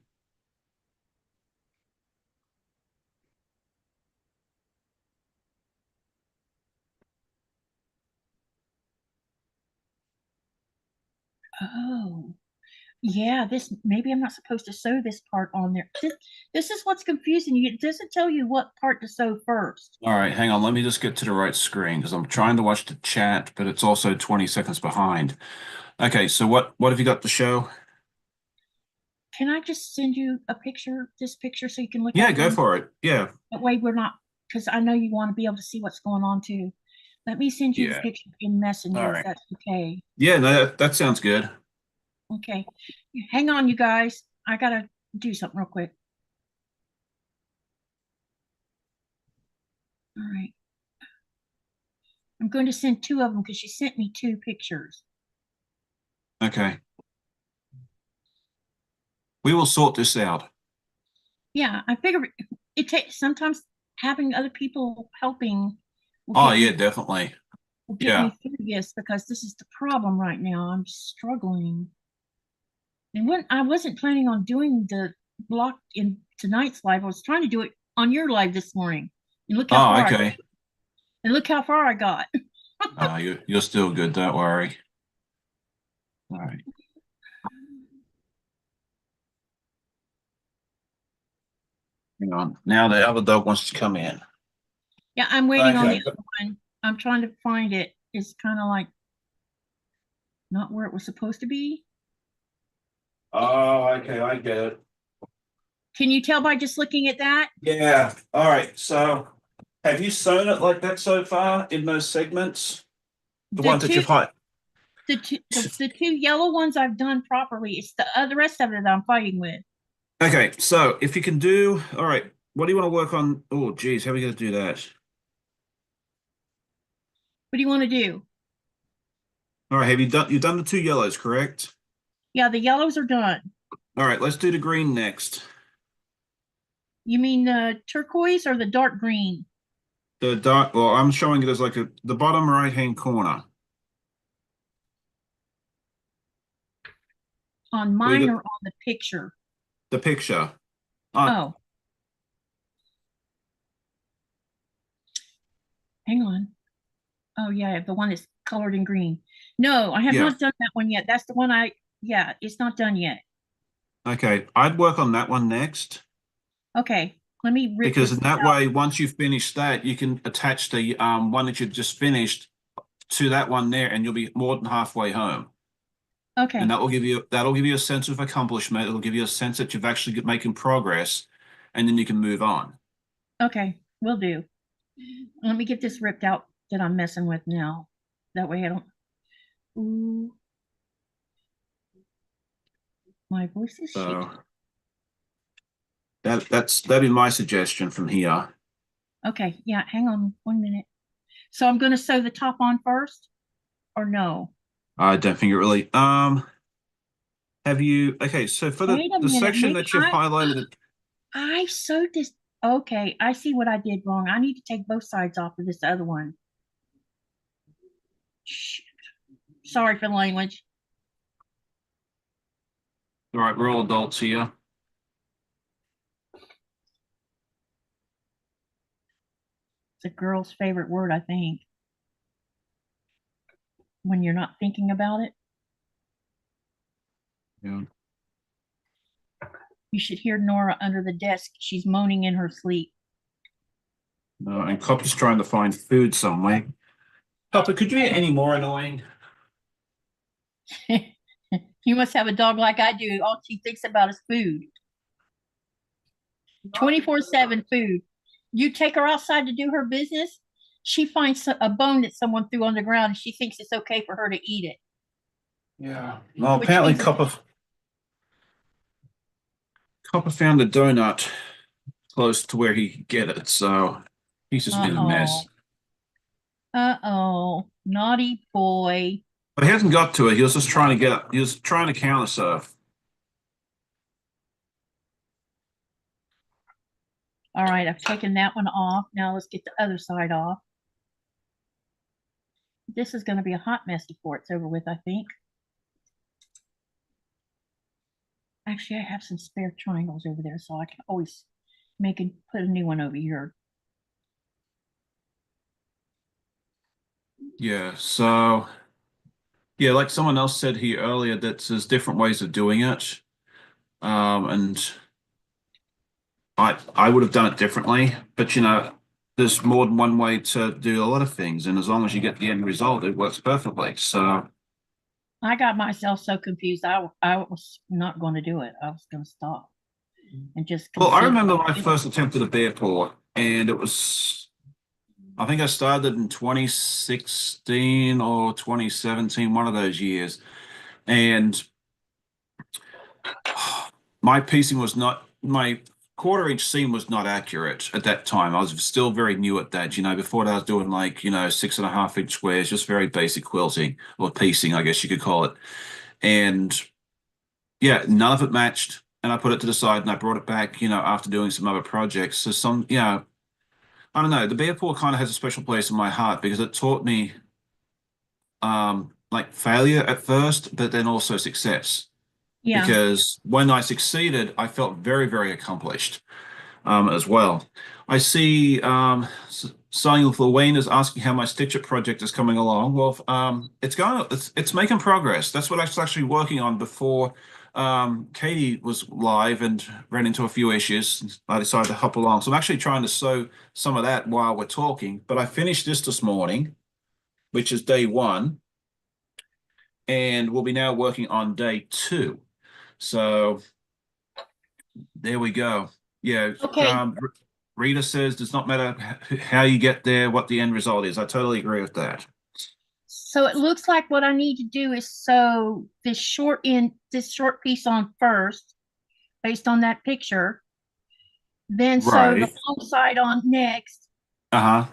Oh, yeah, this, maybe I'm not supposed to sew this part on there. This is what's confusing you. It doesn't tell you what part to sew first. All right, hang on. Let me just get to the right screen because I'm trying to watch the chat, but it's also 20 seconds behind. Okay, so what have you got to show? Can I just send you a picture, this picture, so you can look Yeah, at it go on, for it. Yeah, that way we're not, because I know you want to be able to see what's going on too. Let me send you the yeah. picture in All Messenger if right. that's okay. Yeah, no, that sounds good. Okay. Hang on, you guys. I gotta do something real quick. All right. I'm going to send two of them because she sent me two pictures. Okay. We will sort this out. Yeah, I figure it takes sometimes having other people helping will Oh, get yeah, me definitely. will get Yeah. me through this because this is the problem right now. I'm struggling. And when I wasn't planning on doing the block in tonight's live, I was trying to do it on your live this morning. And look how Oh, far okay. I got. You're still good, don't worry. All right. Hang on. Now the other dog wants to come in. Yeah, I'm waiting on the Okay. other one. I'm trying to find it. It's kind of like not where it was supposed to be. Oh, okay, I get it. Can you tell by just looking at that? Yeah. All right. So have you sewn it like that so far in those segments? The The ones that two, you've hot. the two yellow ones I've done properly. It's the other rest of it that I'm fighting with. Okay, so if you can do, all right, what do you want to work on? Oh, geez, how are we going to do that? What do you want to do? All right, you've done the two yellows, correct? Yeah, the yellows are done. All right, let's do the green next. You mean the turquoise or the dark green? The dark, well, I'm showing it as like the bottom right-hand corner. On Where you mine or got on the picture? the picture. Uh, Oh, hang on. Oh yeah, the one that's colored in green. No, I have yeah. not done that one yet. That's the one yeah, it's not done yet. Okay, I'd work on that one next Okay, let me rip because in this that out. way, once you finish that, you can attach the one that you've just finished to that one there, and you'll be more than halfway home. And Okay, that'll give you a sense of accomplishment. It'll give you a sense that you've actually making progress, and then you can move on. okay, will do. Let me get this ripped out that I'm messing with now. That way I don't. Ooh, my voice is So shaking. that'd be my suggestion from here. Okay, yeah, hang on 1 minute. So I'm going to sew the top on first, or no? I don't think it really. Have you? Okay, so for Wait a the minute. section Maybe that you've highlighted, I sewed this. Okay, I see what I did wrong. I need to take both sides off of this other one. Shit. Sorry for the language. all right, we're all adults here. It's a girl's favorite word, I think, when you're not thinking about it. Yeah. You should hear Nora under the desk. She's moaning in her sleep. No, and Copper's trying to find food somewhere. Copper, could you be any more annoying? You must have a dog like I do. All she thinks about is food. 24/7 food. You take her outside to do her business, she finds a bone that someone threw on the ground and she thinks it's okay for her to eat it, Yeah. Well, which apparently means it's Copper found a donut close to where he could get it, so he's just been a uh-oh. mess. Uh-oh. Naughty boy. But he hasn't got to it. He was just trying to get it. He was trying to counter surf. All right, I've taken that one off. Now let's get the other side off. This is going to be a hot mess before it's over with, I think. Actually, I have some spare triangles over there, so I can always put a new one over here. Yeah, so Yeah, like someone else said here earlier, that there's different ways of doing it. And I would have done it differently, but there's more than one way to do a lot of things, and as long as you get the end result, it works perfectly. So, I got myself so confused. I was not going to do it. I was going to stop and just well, I consider. remember my first attempt at a beer pour, and I think I started in 2016 or 2017, one of those years, and my piecing was not my quarter-inch seam was not accurate at that time. I was still very new at that. Before that I was doing like 6.5-inch squares, just very basic quilting or piecing, I guess you could call it. And yeah, none of it matched. And I put it to the side and I brought it back, after doing some other projects. So I don't know, the beer pour kind of has a special place in my heart because it taught me like failure at first, but then also success. Yeah. Because when I succeeded, I felt very, very accomplished as well. I see Signing with Wayne is asking how my Stitch It project is coming along. Well, it's making progress. That's what I was actually working on before Katy was live and ran into a few issues. I decided to hop along. So I'm actually trying to sew some of that while we're talking. But I finished this morning, which is day one, and we'll be now working on day two. So there we go. Yeah. Okay. Rita says does not matter how you get there, what the end result is. I totally agree with that. So it looks like what I need to do is sew this short piece on first, based on that picture, then sew the Right. long side on next, Uh-huh.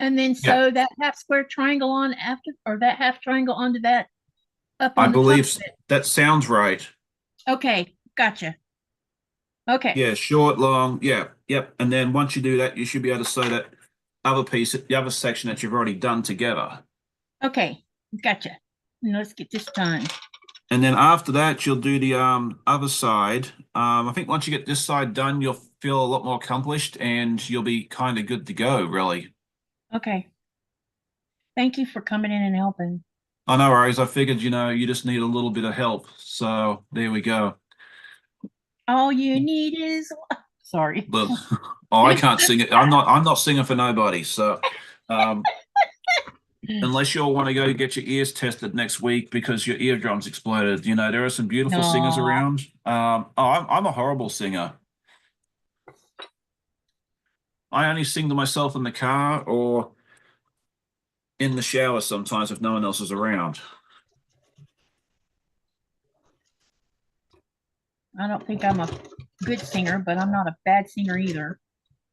and then Yeah. sew that half square triangle on after, or that half triangle onto that up I on the top believe of it. that sounds right. Okay, gotcha. Okay, Yeah, short, long. Yeah. Yep. And then once you do that, you should be able to sew that other piece, the other section that you've already done together. okay, gotcha. Now let's get this done. And then after that, you'll do the other side. I think once you get this side done, you'll feel a lot more accomplished and you'll be kind of good to go, really. Okay, thank you for coming in and helping. Oh, no worries. I figured, you just need a little bit of help. So there we go. All you need is, sorry. Look, oh, I can't sing it. I'm not singing for nobody. So um, unless you all want to go get your ears tested next week because your eardrums exploded, there are some beautiful singers No, around. I'm a horrible singer. I only sing to myself in the car or in the shower sometimes if no one else is around. I don't think I'm a good singer, but I'm not a bad singer either.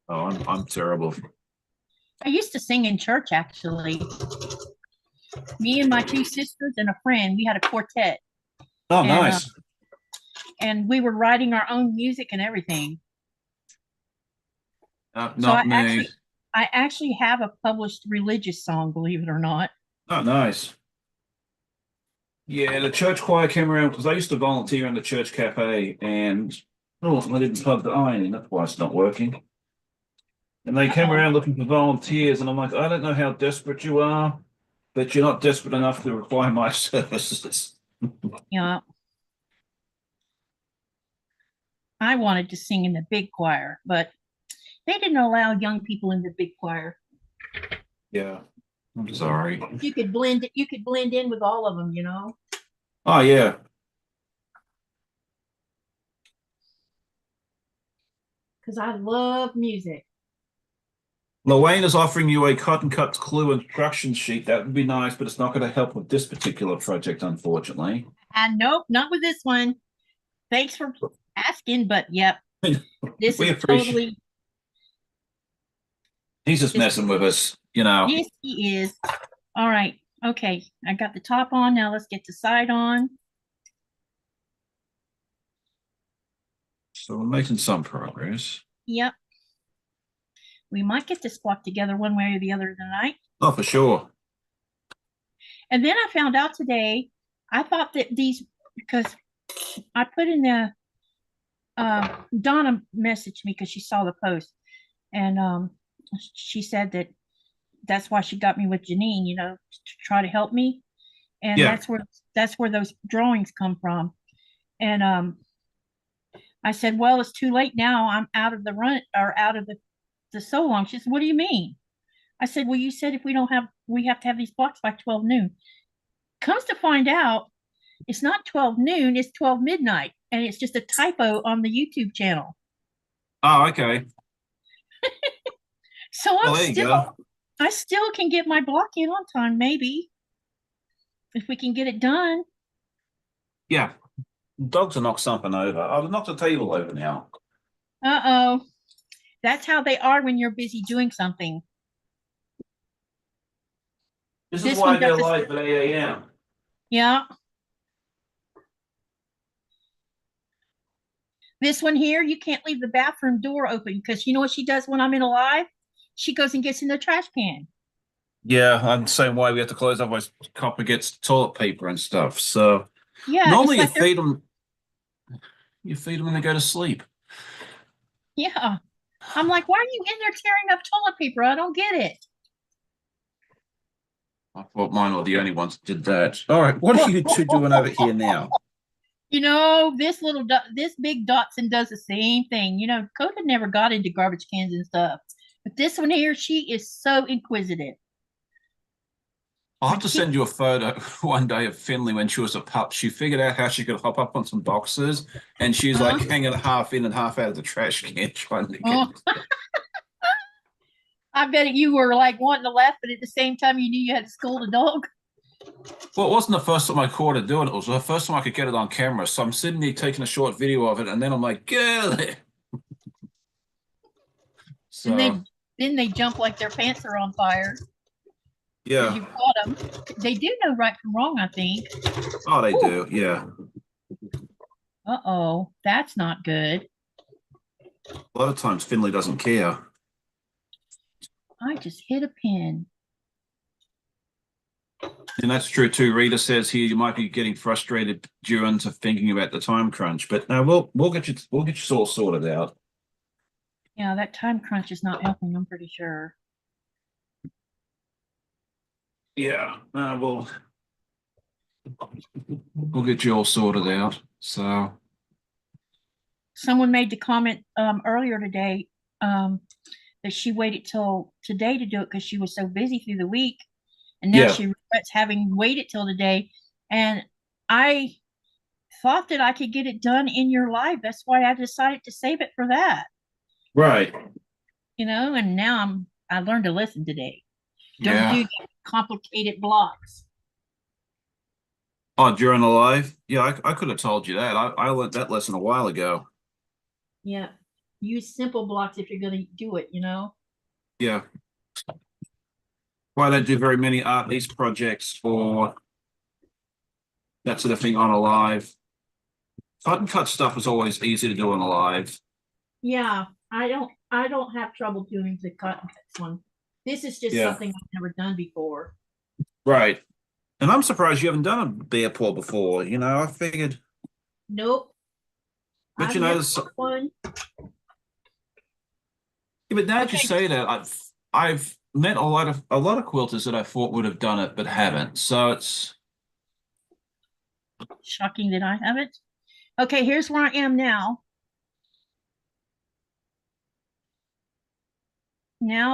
Oh, I'm terrible. I used to sing in church actually. Me and my two sisters and a friend, we had a quartet, Oh, and nice. we were writing our own music and everything. So Not me. I actually have a published religious song, believe it or not. Oh, nice. Yeah, the church choir came around because I used to volunteer in the church cafe and I didn't plug the iron in. That's why it's not working. And they came Uh-oh. around looking for volunteers, and I'm like, I don't know how desperate you are, but you're not desperate enough to require my services. Yeah, I wanted to sing in the big choir, but they didn't allow young people in the big choir. Yeah, I'm sorry. You could blend in with all of them, you know. Oh, yeah. Because I love music. Loane is offering you a cut and cut clue instruction sheet. That would be nice, but it's not going to help with this particular project, unfortunately. And nope, not with this one. Thanks for asking, but yep, this We is appreciate. totally He's just this. messing with us. Yes, he is. All right. Okay, I got the top on. Now let's get the side on. So we're making some progress. Yep. We might get this block together one way or the other tonight. Oh, for sure. And then I found out today, I thought that these, because I put in the, Donna messaged me because she saw the post. And she said that that's why she got me with Janine, to try to help me. and Yeah. that's where those drawings come from. And I said, well, it's too late now. I'm out of the run or out of the so long. She said, what do you mean? I said, well, you said if we don't have, we have to have these blocks by 12 noon. Comes to find out, it's not 12 noon, it's 12 midnight. And it's just a typo on the YouTube channel. Oh, okay. So Well, there you go. I still can get my block in on time, maybe, if we can get it done. Yeah. Dogs will knock something over. I've knocked the table over now. Uh-oh. That's how they are when you're busy doing something. This This is why one they're does live at 8 a.m. Yeah. This one here, you can't leave the bathroom door open because you know what she does when I'm in a live? She goes and gets in the trash can. Yeah, I'm the same way. We have to close, otherwise copper gets toilet paper and stuff. So Yeah, normally it's like you feed them when they go to sleep. yeah. I'm like, why are you in there tearing up toilet paper? I don't get it. I thought mine were the only ones that did that. All right, what are you two doing over here now? You know, this big Dotson does the same thing. You know, Coda never got into garbage cans and stuff, but this one here, she is so inquisitive. I'll have to send you a photo one day of Finley when she was a pup. She figured out how she could hop up on some boxes, and she's like hanging half in and half out of the trash can trying to get. I bet you were like wanting to laugh, but at the same time, you knew you had to scold a dog. Well, it wasn't the first time I caught her doing it. It was the first time I could get it on camera. So I'm sitting there taking a short video of it, and then I'm like, get it. So And then they jump like their pants are on fire. yeah, You caught them. They do know right from wrong, I think. oh, they do, yeah. Uh-oh, that's not good. A lot of times Finley doesn't care. I just hit a pin. And that's true too. Rita says here you might be getting frustrated due into thinking about the time crunch, but no, we'll get you all sorted out. Yeah, that time crunch is not helping, I'm pretty sure. Yeah, we'll get you all sorted out. So Someone made the comment earlier today that she waited till today to do it because she was so busy through the week. And now yeah, she regrets having waited till today. And I thought that I could get it done in your live. That's why I decided to save it for that. right. You know, and now I learned to listen today. Don't Yeah. do complicated blocks. Oh, during the live? Yeah, I could have told you that. I learned that lesson a while ago. Yeah. Use simple blocks if you're going to do it, you know? Yeah. Well, I don't do very many art piece projects or that sort of thing on a live. Cut and cut stuff is always easy to do on a live. Yeah, I don't have trouble doing the cut and cut one. This is just something I've never done before. Right. And I'm surprised you haven't done a bear paw before. You know, I figured. Nope. But you know, one. Yeah, but now that you say that, I've met a lot of quilters that I thought would have done it but haven't. So it's shocking that I haven't. Okay, here's where I am now. Now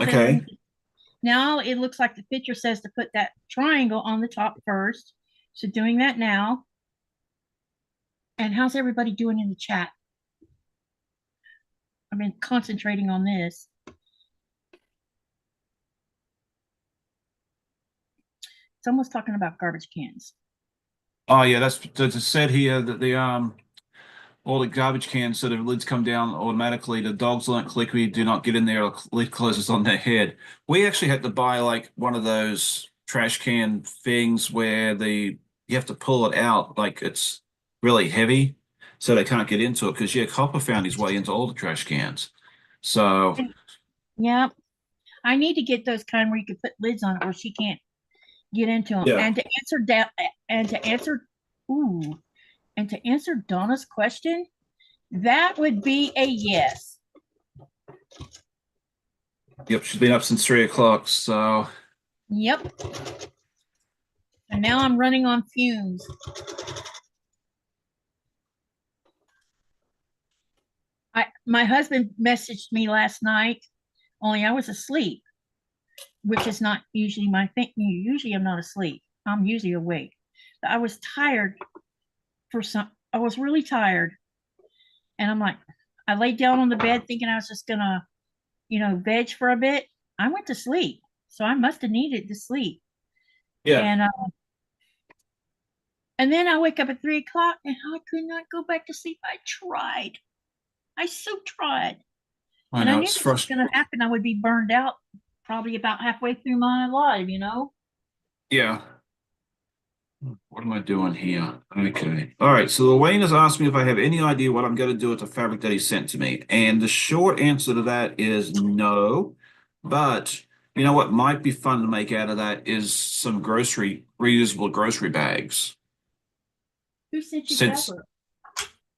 now it looks like the picture says to put that triangle on the top first. So doing that now. And how's everybody doing in the chat? I've been concentrating on this. Someone's talking about garbage cans. oh yeah, that's said here that the all the garbage cans sort of lids come down automatically. The dogs don't click. We do not get in there. Lid closes on their head. We actually had to buy like one of those trash can things where you have to pull it out like it's really heavy, so they can't get into it. Because yeah, Copper found his way into all the trash cans. So yeah, I need to get those kind where you could put lids on it where she can't get into them. yeah. And to answer Donna's question, that would be a yes. Yep, she's been up since 3 o'clock. So yep. And now I'm running on fumes. My husband messaged me last night, only I was asleep, which is not usually my thing. Usually I'm not asleep. I'm usually awake. But I was tired I was really tired. And I'm like, I laid down on the bed thinking I was just gonna, veg for a bit. I went to sleep. So I must have needed to sleep. Yeah. And then I wake up at 3 o'clock and I could not go back to sleep. I tried. I so tried. I And I know knew it's this was frustrating. going to happen. I would be burned out probably about halfway through my life, Yeah. What am I doing here? Okay. All right. So Elaine has asked me if I have any idea what I'm going to do with the fabric that he sent to me. And the short answer to that is no. But you know what might be fun to make out of that is some reusable grocery bags. Who sent you Since fabric?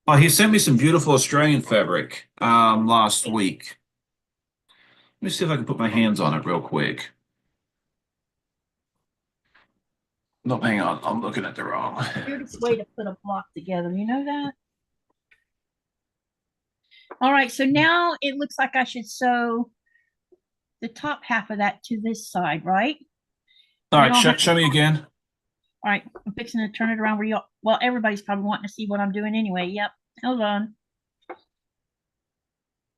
Oh, he sent me some beautiful Australian fabric last week. Let me see if I can put my hands on it real quick. No, hang on. I'm looking at the wrong. Weirdest way to put a block together. You know that? All right. So now it looks like I should sew the top half of that to this side, right? All right, show me again. All right. I'm fixing to turn it around where well, everybody's probably wanting to see what I'm doing anyway. Yep. Hold on.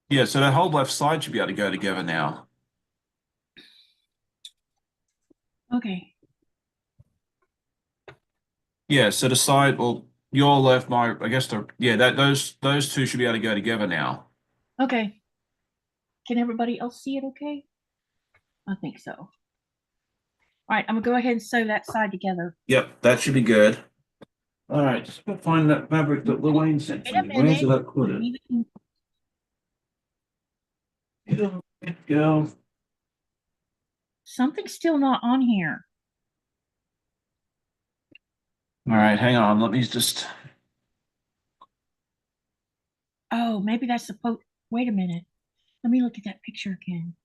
Yeah, so that whole left side should be able to go together now. Okay. Yeah, so the side, well, your left, I guess those two should be able to go together now. Okay. Can everybody else see it okay? I think so. All right, I'm gonna go ahead and sew that side together. Yep, that should be good. All right, just go find that fabric that Luane sent to me. Where's it? I put it? Go. Something's still not on here. All right, hang on. Let me just. Oh, maybe that's supposed. Wait a minute. Let me look at that picture again.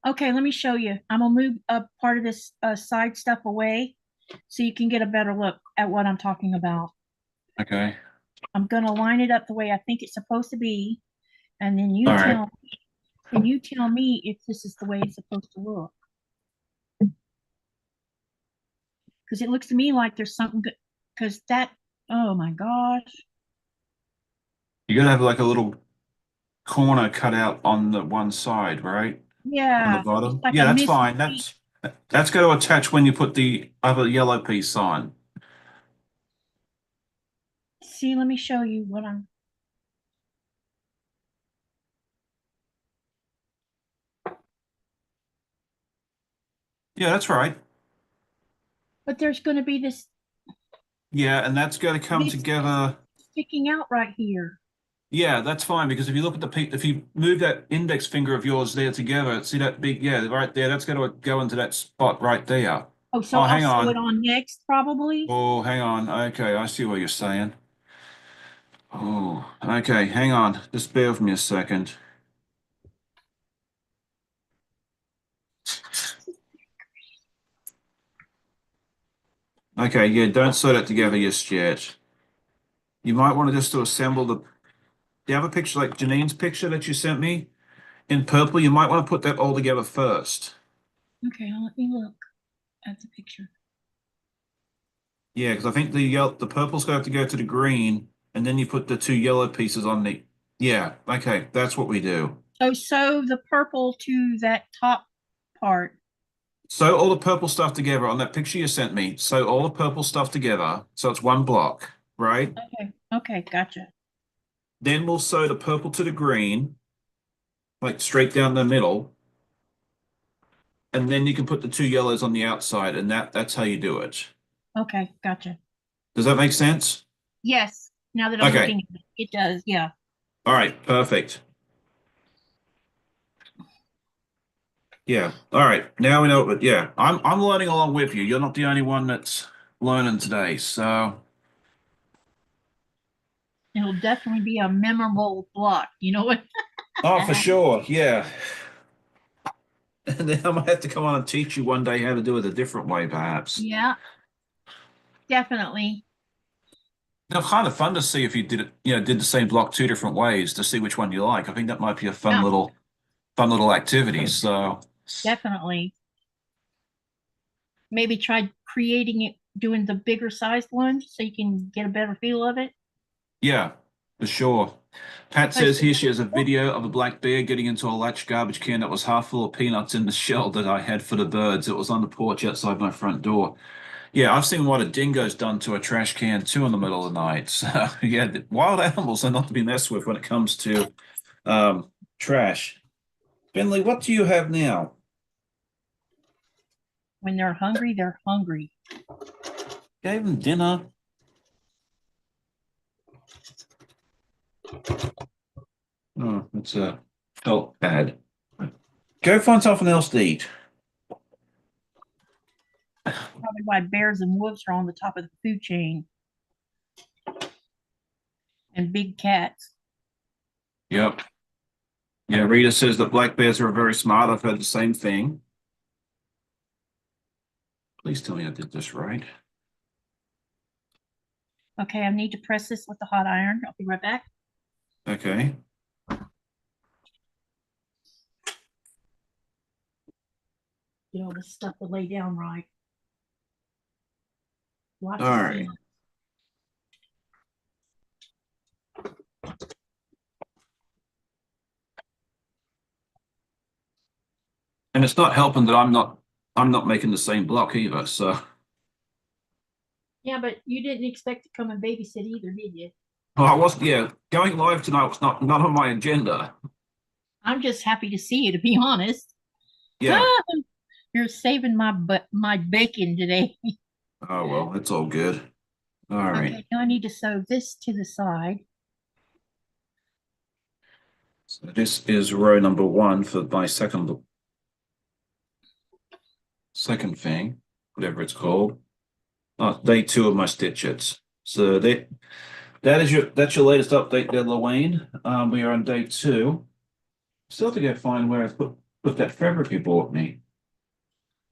Okay, let me show you. I'm gonna move a part of this side stuff away so you can get a better look at what I'm talking about. Okay. I'm gonna line it up the way I think it's supposed to be, and then All right. you tell me if this is the way it's supposed to look. Because it looks to me like there's something good. Because oh my gosh. You're gonna have like a little corner cut out on the one side, right? On the Yeah, it's bottom. like Yeah, a that's missing fine. piece. That's going to attach when you put the other yellow piece on. See, let me show you what I'm. Yeah, that's right. But there's going to be Yeah, and that's going to come this together. sticking out right here. Yeah, that's fine because if you look at if you move that index finger of yours there together, see that big, yeah, right there, that's going to go into that spot right there. Oh, so Oh, I'll hang sew it on. on next, probably. Oh, hang on. Okay, I see what you're saying. Oh, okay, hang on. Just bear with me a second. Okay, yeah, don't sew that together just yet. You might want to just to assemble the. Do you have a picture like Janine's picture that you sent me in purple? You might want to put that all together first. Okay, let me look at the picture. Yeah, because I think the purple's going to have to go to the green, and then you put the two yellow pieces on the. Yeah, okay, that's what we do. So sew the purple to that top part. Sew all the purple stuff together on that picture you sent me. Sew all the purple stuff together, so it's one block, right? Okay, gotcha. Then we'll sew the purple to the green, like straight down the middle, and then you can put the two yellows on the outside, and that's how you do it. Okay, gotcha. Does that make sense? Yes, now that I'm Okay. looking at it, it does. Yeah. All right, perfect. Yeah. All right. Now we know, but yeah, I'm learning along with you. You're not the only one that's learning today. So It'll definitely be a memorable block. You know what? Oh, for sure. Yeah. And then I might have to come on and teach you one day how to do it a different way, perhaps. Yeah, definitely. Now, kind of fun to see if you did it, did the same block two different ways to see which one you like. I think that might be a Yeah, fun little activity. So, definitely. Maybe try creating it, doing the bigger sized one so you can get a better feel of it. yeah, for sure. Pat But says here she has a video of a black bear getting into a latch garbage can that was half full of peanuts in the shell that I had for the birds. It was on the porch outside my front door. Yeah, I've seen what a dingo's done to a trash can too in the middle of the night. So, yeah, wild animals are not to be messed with when it comes to trash. Finley, what do you have now? when they're hungry, they're hungry. Gave them dinner. Oh, it's felt bad. Go find something else to eat. Probably why bears and wolves are on the top of the food chain and big cats. Yep. Yeah, Rita says that black bears are very smart. I've heard the same thing. Please tell me I did this right. Okay, I need to press this with the hot iron. I'll be right back. Okay. Get all this stuff to lay down right. Lots All of right. seeds. And it's not helping that I'm not making the same block either. So, Yeah, but you didn't expect to come and babysit either, did you? well, I wasn't. Yeah, going live tonight was not on my agenda. I'm just happy to see you, to be honest. Yeah. You're saving my bacon today. Oh well, it's all good. All right. Okay, now I need to sew this to the side. So this is row number one for my second thing, whatever it's called. Day two of my stitches. So that's your latest update there, Luane. We are on day two. Still have to go find where I put that fabric you bought me.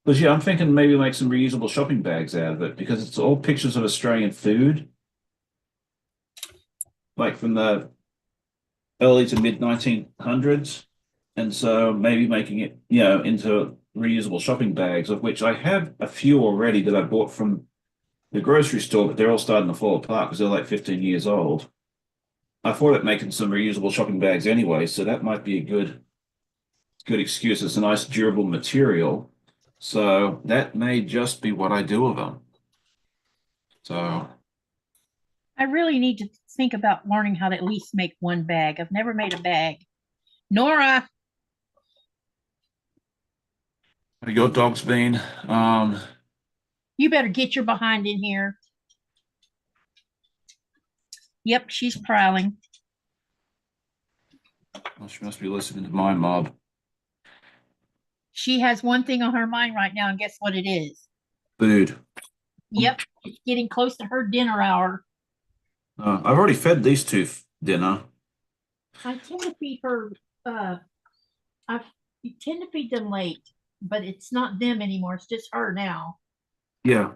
Because yeah, I'm thinking maybe make some reusable shopping bags out of it because it's all pictures of Australian food, like from the early to mid 1900s. And so maybe making it, into reusable shopping bags, of which I have a few already that I bought from the grocery store, but they're all starting to fall apart because they're like 15 years old. I thought of making some reusable shopping bags anyway, so that might be a good excuse. It's a nice durable material. So that may just be what I do with them. So I really need to think about learning how to at least make one bag. I've never made a bag. Nora, your dog's been you better get your behind in here. Yep, she's prowling. well, she must be listening to my mob. She has one thing on her mind right now, and guess what it is? Food. Yep, it's getting close to her dinner hour. I've already fed these two dinner. I tend to feed her, I tend to feed them late, but it's not them anymore. It's just her now. Yeah.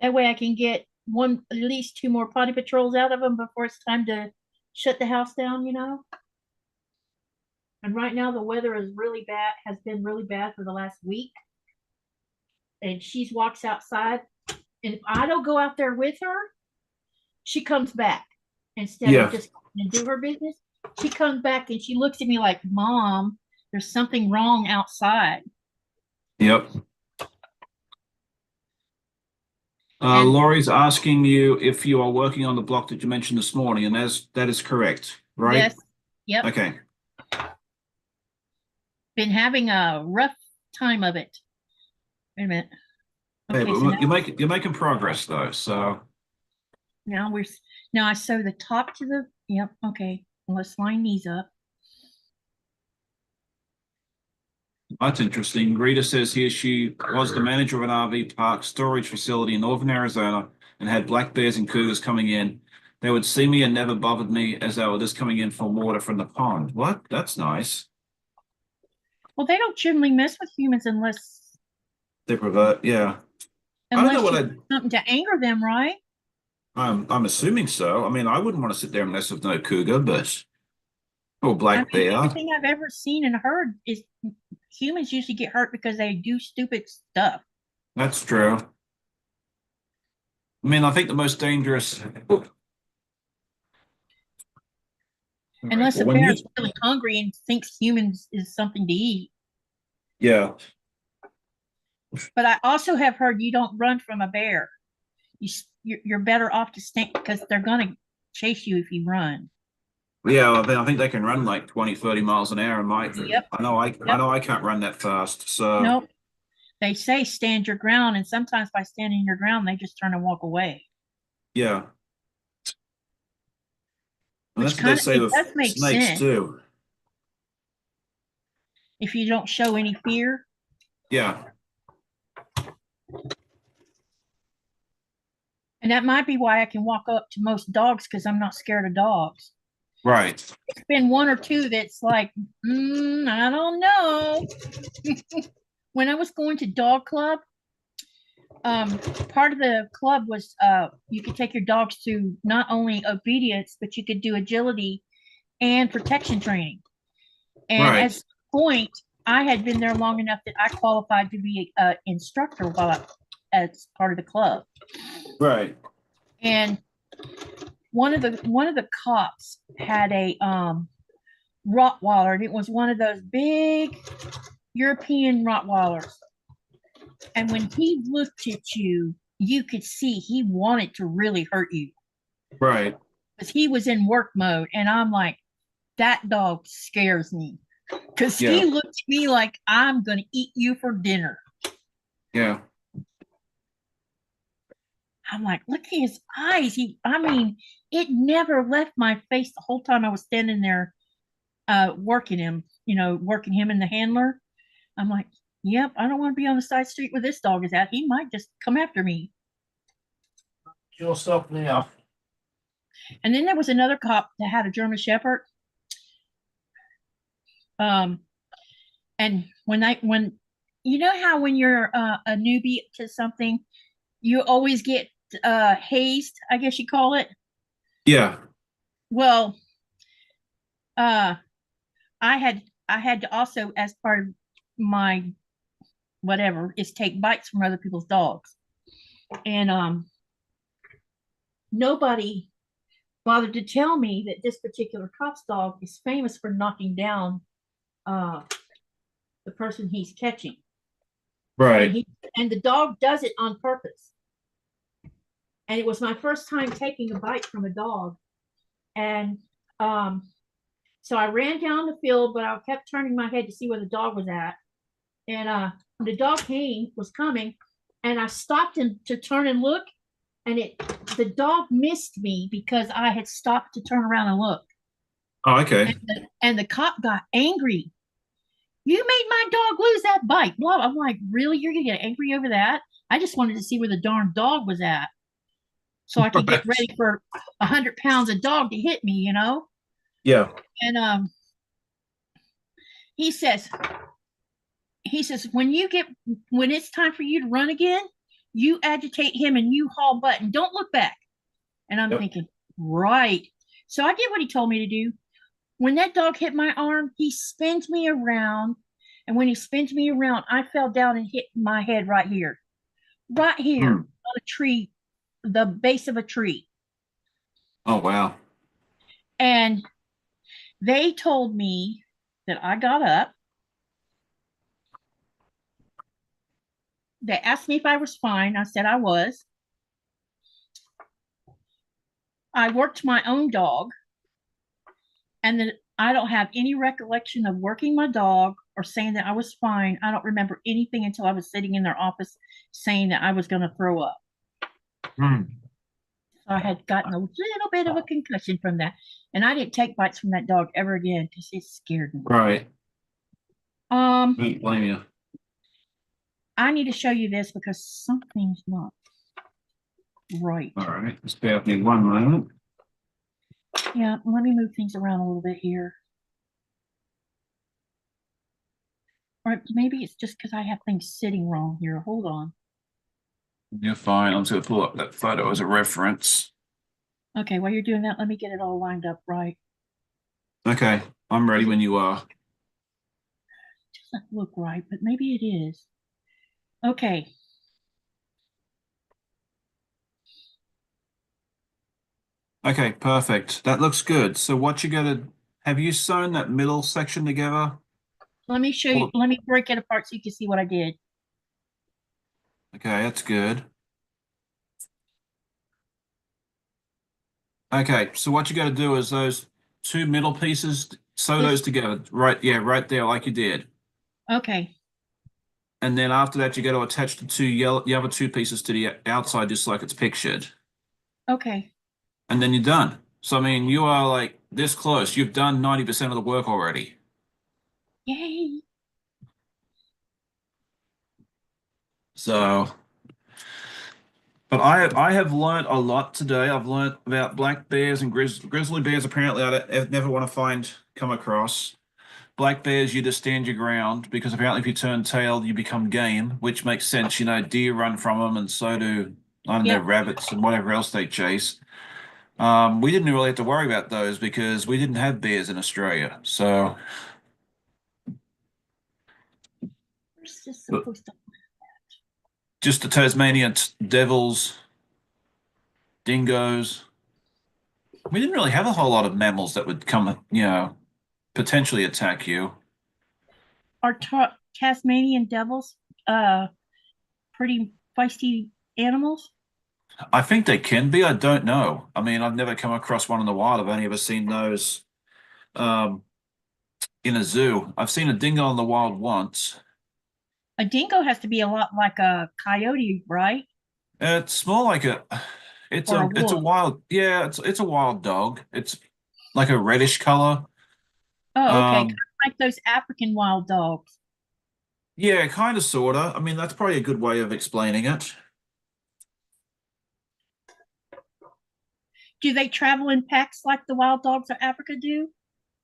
That way I can get at least two more potty patrols out of them before it's time to shut the house down, you know? And right now the weather is really bad, has been really bad for the last week. And she walks outside, and if I don't go out there with her, she comes back instead Yeah. of just going to do her business. She comes back and she looks at me like, Mom, there's something wrong outside. Yep. Laurie's asking you if you are working on the block that you mentioned this morning, and that is correct, right? Yes. Yep. Okay. Been having a rough time of it. Wait a minute. Okay, Okay, but so you're making progress though, so now I sew the top to the, yep, okay. Let's line these up. that's interesting. Rita says here she was the manager of an RV park storage facility in northern Arizona and had black bears and cougars coming in, they would see me and never bothered me as they were just coming in for water from the pond. What? That's nice. Well, they don't generally mess with humans They pervert, yeah. I don't know you what do something to anger them, right? I'm assuming so. I mean, I wouldn't want to sit there and mess with no cougar, but or black bear. Everything I've ever seen and heard is humans usually get hurt because they do stupid stuff. That's true. I mean, I think the most dangerous. Unless a Well, bear is really hungry and thinks humans is something to eat. yeah. But I also have heard you don't run from a bear. You're better off to stay because they're going to chase you if you run. Yeah, I think they can run like 20, 30 miles an hour. Yep. I know I can't run that fast. So Nope. They say stand your ground, and sometimes by standing your ground, they just turn and walk away. yeah. And Which that's what they say with does make snakes sense too. if you don't show any fear. Yeah. And that might be why I can walk up to most dogs because I'm not scared of dogs. Right. It's been one or two that's like, I don't know. When I was going to dog club, part of the club was you could take your dogs through not only obedience, but you could do agility and protection training. And Right. at some point, I had been there long enough that I qualified to be an instructor as part of the club. Right. And one of the cops had a Rottweiler, and it was one of those big European Rottweilers. And when he looked at you, you could see he wanted to really hurt you. Right. Because he was in work mode. And I'm like, that dog scares me. Because he looked at me like, I'm going to eat you for dinner. Yeah. I'm like, look at his eyes. It never left my face the whole time I was standing there working him, working him and the handler. I'm like, yep, I don't want to be on the side street where this dog is at. He might just come after me. Yourself now. And then there was another cop that had a German Shepherd. And when you know how when you're a newbie to something, you always get hazed, I guess you call it. Yeah. Well, I had to also, as part of my whatever, is take bites from other people's dogs. And nobody bothered to tell me that this particular cop's dog is famous for knocking down the person he's catching. Right. And the dog does it on purpose. And it was my first time taking a bite from a dog. And so I ran down the field, but I kept turning my head to see where the dog was at. And the dog was coming, and I stopped to turn and look, and the dog missed me because I had stopped to turn around and look. Oh, okay. And the cop got angry. You made my dog lose that bite. Blah. I'm like, really? You're gonna get angry over that? I just wanted to see where the darn dog was at, so I could get ready for 100 pounds of dog to hit me, Yeah. And he says, when it's time for you to run again, you agitate him and you haul butt and don't look back. And I'm thinking, right. So I did what he told me to do. When that dog hit my arm, he spins me around. And when he spins me around, I fell down and hit my head right here on a tree, the base of a tree. Oh, wow. And they told me that I got up. They asked me if I was fine. I said I was. I worked my own dog. And then I don't have any recollection of working my dog or saying that I was fine. I don't remember anything until I was sitting in their office saying that I was going to throw up. So I had gotten a little bit of a concussion from that. And I didn't take bites from that dog ever again because it scared me. Right. Don't blame you. I need to show you this because something's not. Right. All right, just bear with me one moment. Yeah, let me move things around a little bit here. Or maybe it's just because I have things sitting wrong here. Hold on. You're fine. I'm just going to pull up that photo as a reference. Okay, while you're doing that, let me get it all lined up right. Okay, I'm ready when you are. Doesn't look right, but maybe it is. Okay. Okay, perfect. That looks good. So what you gotta, have you sewn that middle section together? Let me show you. Let me break it apart so you can see what I did. Okay, that's good. Okay, so what you got to do is those two middle pieces, sew This, those together. Right, yeah, right there, like you did. okay. And then after that, you got to attach the other two pieces to the outside, just like it's pictured. Okay. And then you're done. So, I mean, you are like this close. You've done 90% of the work already. Yay. So, but I have learned a lot today. I've learned about black bears and grizzly bears. Apparently, I never want to come across. Black bears, you just stand your ground because apparently if you turn tail, you become game, which makes sense. You know, deer run from them, and so do, I don't know, Yep. rabbits and whatever else they chase. We didn't really have to worry about those because we didn't have bears in Australia. So, Where's this but supposed to? just the Tasmanian devils, dingoes. We didn't really have a whole lot of mammals that would come, potentially attack you. Are Tasmanian devils pretty feisty animals? I think they can be. I don't know. I mean, I've never come across one in the wild. I've only ever seen those um, in a zoo. I've seen a dingo in the wild once. A dingo has to be a lot like a coyote, right? It's more like Or a it's a wolf. wild, yeah, it's a wild dog. It's like a reddish color. Oh, okay. Kind Um, of like those African wild dogs. yeah, kind of, sorta. I mean, that's probably a good way of explaining it. Do they travel in packs like the wild dogs of Africa do?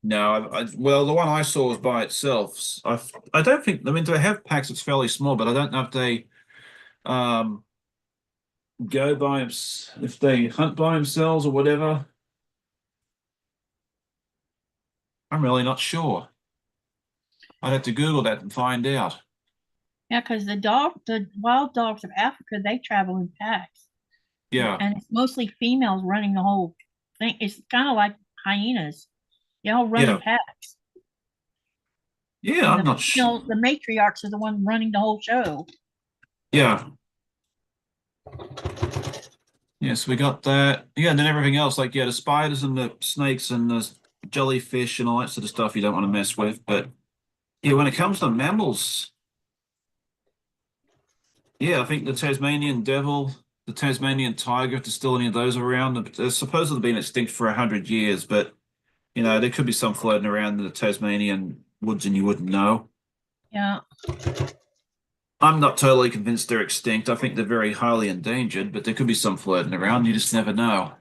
No, well, the one I saw was by itself. I don't think. I mean, they have packs. It's fairly small, but I don't know if they um if they hunt by themselves or whatever. I'm really not sure. I'd have to Google that and find out. Yeah, because the wild dogs of Africa, they travel in packs, Yeah, and it's mostly females running the whole thing. It's kind of like hyenas. They all run in yeah, packs, yeah. and I'm not sh the matriarchs are the ones running the whole show. Yeah, yes, we got that. Yeah, and then everything else, like yeah, the spiders and the snakes and the jellyfish and all that sort of stuff you don't want to mess with. But yeah, when it comes to mammals, yeah, I think the Tasmanian devil, the Tasmanian tiger, if there's still any of those around, they're supposedly been extinct for 100 years, but there could be some floating around in the Tasmanian woods and you wouldn't know. Yeah. I'm not totally convinced they're extinct. I think they're very highly endangered, but there could be some floating around. You just never know.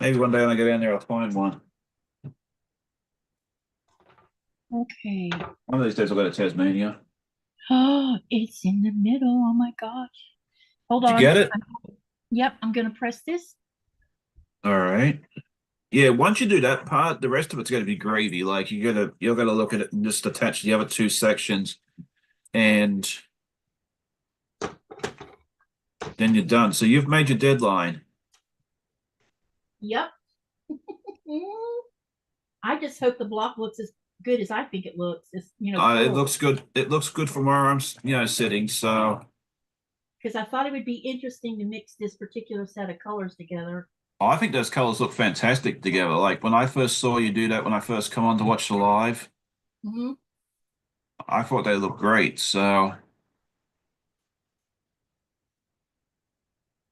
Maybe one day when I go down there, I'll find one. Okay. One of these days I'll go to Tasmania. Oh, it's in the middle. Oh my gosh. Hold Did you on. get it? Yep, I'm gonna press this. All right. Yeah, once you do that part, the rest of it's going to be gravy. Like you're gonna look at it and just attach the other two sections, and then you're done. So you've made your deadline. Yep. I just hope the block looks as good as I think it looks. It's It color, looks good. It looks good from where I'm, sitting. So because I thought it would be interesting to mix this particular set of colors together. I think those colors look fantastic together. Like when I first saw you do that, when I first come on to watch the live, Mm-hmm. I thought they looked great. So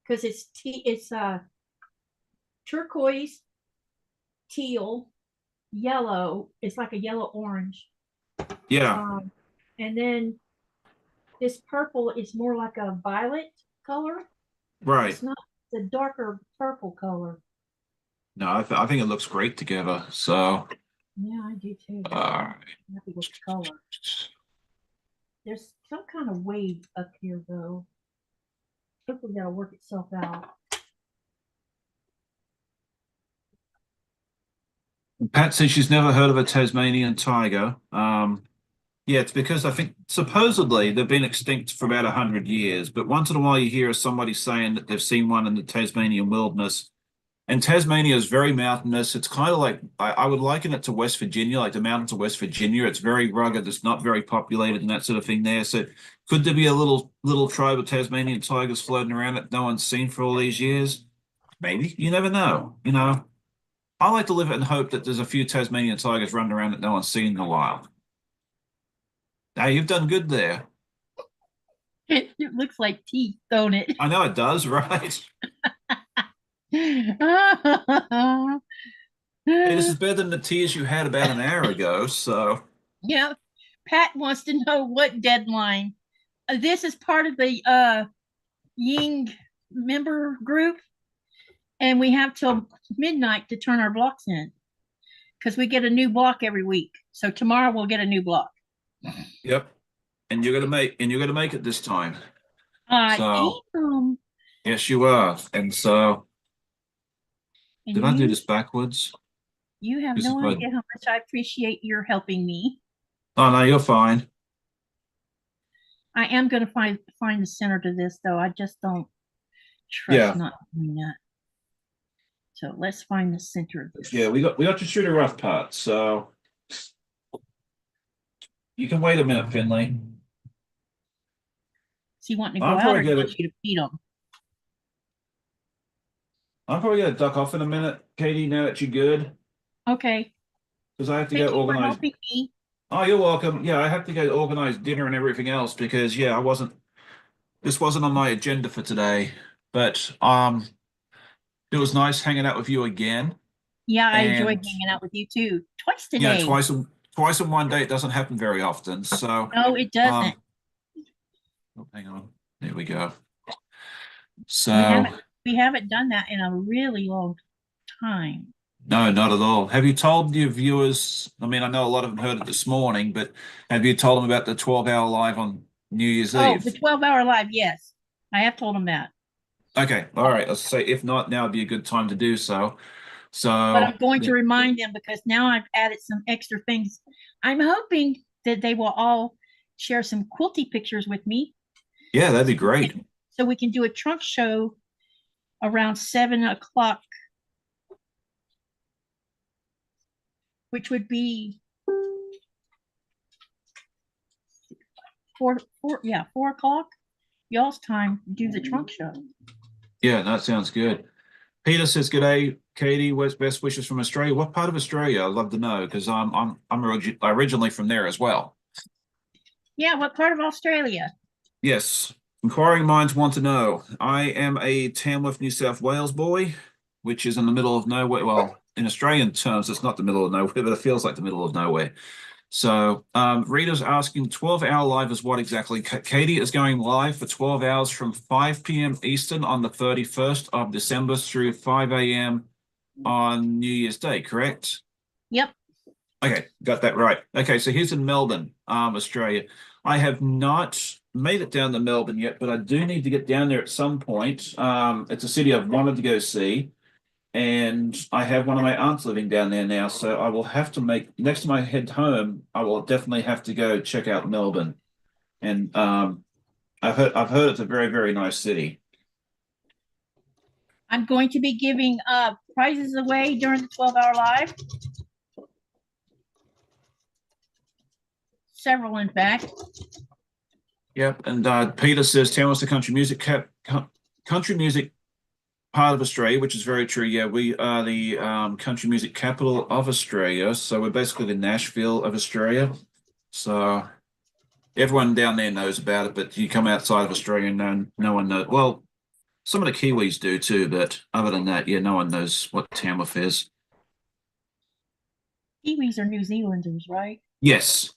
Because it's turquoise, teal, yellow. It's like a yellow orange. yeah, Um, and then This purple is more like a violet color. Right. It's not the darker purple color. No, I think it looks great together. So, Yeah, I do too. uh, I'm happy with the color. There's some kind of wave up here though. Hopefully that'll work itself out. Pat says she's never heard of a Tasmanian tiger. Yeah, it's because I think supposedly they've been extinct for about 100 years, but once in a while you hear somebody saying that they've seen one in the Tasmanian wilderness. And Tasmania is very mountainous. It's kind of like I would liken it to West Virginia, like the mountains of West Virginia. It's very rugged. It's not very populated and that sort of thing there. So could there be a little tribe of Tasmanian tigers floating around that no one's seen for all these years? Maybe. You never know. You know, I like to live it and hope that there's a few Tasmanian tigers running around that no one's seen in a while. Hey, you've done good there. It looks like teeth, don't it? I know it does, right? Hey, this is better than the tears you had about an hour ago, so. Yeah, Pat wants to know what deadline. This is part of the Ying member group, and we have till midnight to turn our blocks in because we get a new block every week. So tomorrow we'll get a new block. Yep. And you're gonna make it this time. I So am. yes, you are. And so And did I do this backwards? You have This is no my, idea how much I appreciate your helping me. oh no, you're fine. I am going to find the center to this though. I just don't trust Yeah. not doing that. So let's find the center of this. Yeah, we got to shoot a rough part, so you can wait a minute, Finley. Is he wanting to I'm go out probably or gonna want you to feed him? I'm probably gonna duck off in a minute, Katie, now that you're good. Okay. Because I have to Thank go you for organize. helping me. Oh, you're welcome. Yeah, I have to go organize dinner and everything else because yeah, this wasn't on my agenda for today. But it was nice hanging out with you again. Yeah, I enjoyed And hanging out with you too. Twice yeah, today. twice in one day. It doesn't happen very often. So No, it doesn't. oh, hang on. There we go. We So haven't done that in a really long time. no, not at all. Have you told your viewers? I mean, I know a lot of them heard it this morning, but have you told them about the 12-hour live on New Year's Oh, the Eve? 12-hour live, yes. I have told him that. Okay, all right. I'll say if not, now would be a good time to do so. But So I'm going to remind them because now I've added some extra things. I'm hoping that they will all share some quilty pictures with me. yeah, that'd be great. So we can do a trunk show around 7 o'clock, which would be 4 o'clock y'all's time to do the trunk show. Yeah, that sounds good. Peter says, "G'day, Katie. Where's best wishes from Australia? What part of Australia? I'd love to know because I'm originally from there as well." Yeah, what part of Australia? Yes, inquiring minds want to know. I am a Tamworth, New South Wales boy, which is in the middle of nowhere. Well, in Australian terms, it's not the middle of nowhere, but it feels like the middle of nowhere. So, readers asking 12-hour live is what exactly? Katie is going live for 12 hours from 5 p.m. Eastern on the 31st of December through 5 a.m. on New Year's Day, correct? Yep. Okay, got that right. Okay, so here's in Melbourne, Australia. I have not made it down to Melbourne yet, but I do need to get down there at some point. It's a city I've wanted to go see, and I have one of my aunts living down there now, so I will have to make next time I head home, I will definitely have to go check out Melbourne. And I've heard it's a very, very nice city. I'm going to be giving prizes away during the 12-hour live. Several, in fact. Yep, and Peter says town was the country music part of Australia, which is very true. Yeah, we are the country music capital of Australia, so we're basically the Nashville of Australia. So everyone down there knows about it, but you come outside of Australia, and no one knows. Well, some of the Kiwis do too, but other than that, yeah, no one knows what Tamworth is. Kiwis are New Zealanders, right? Yes.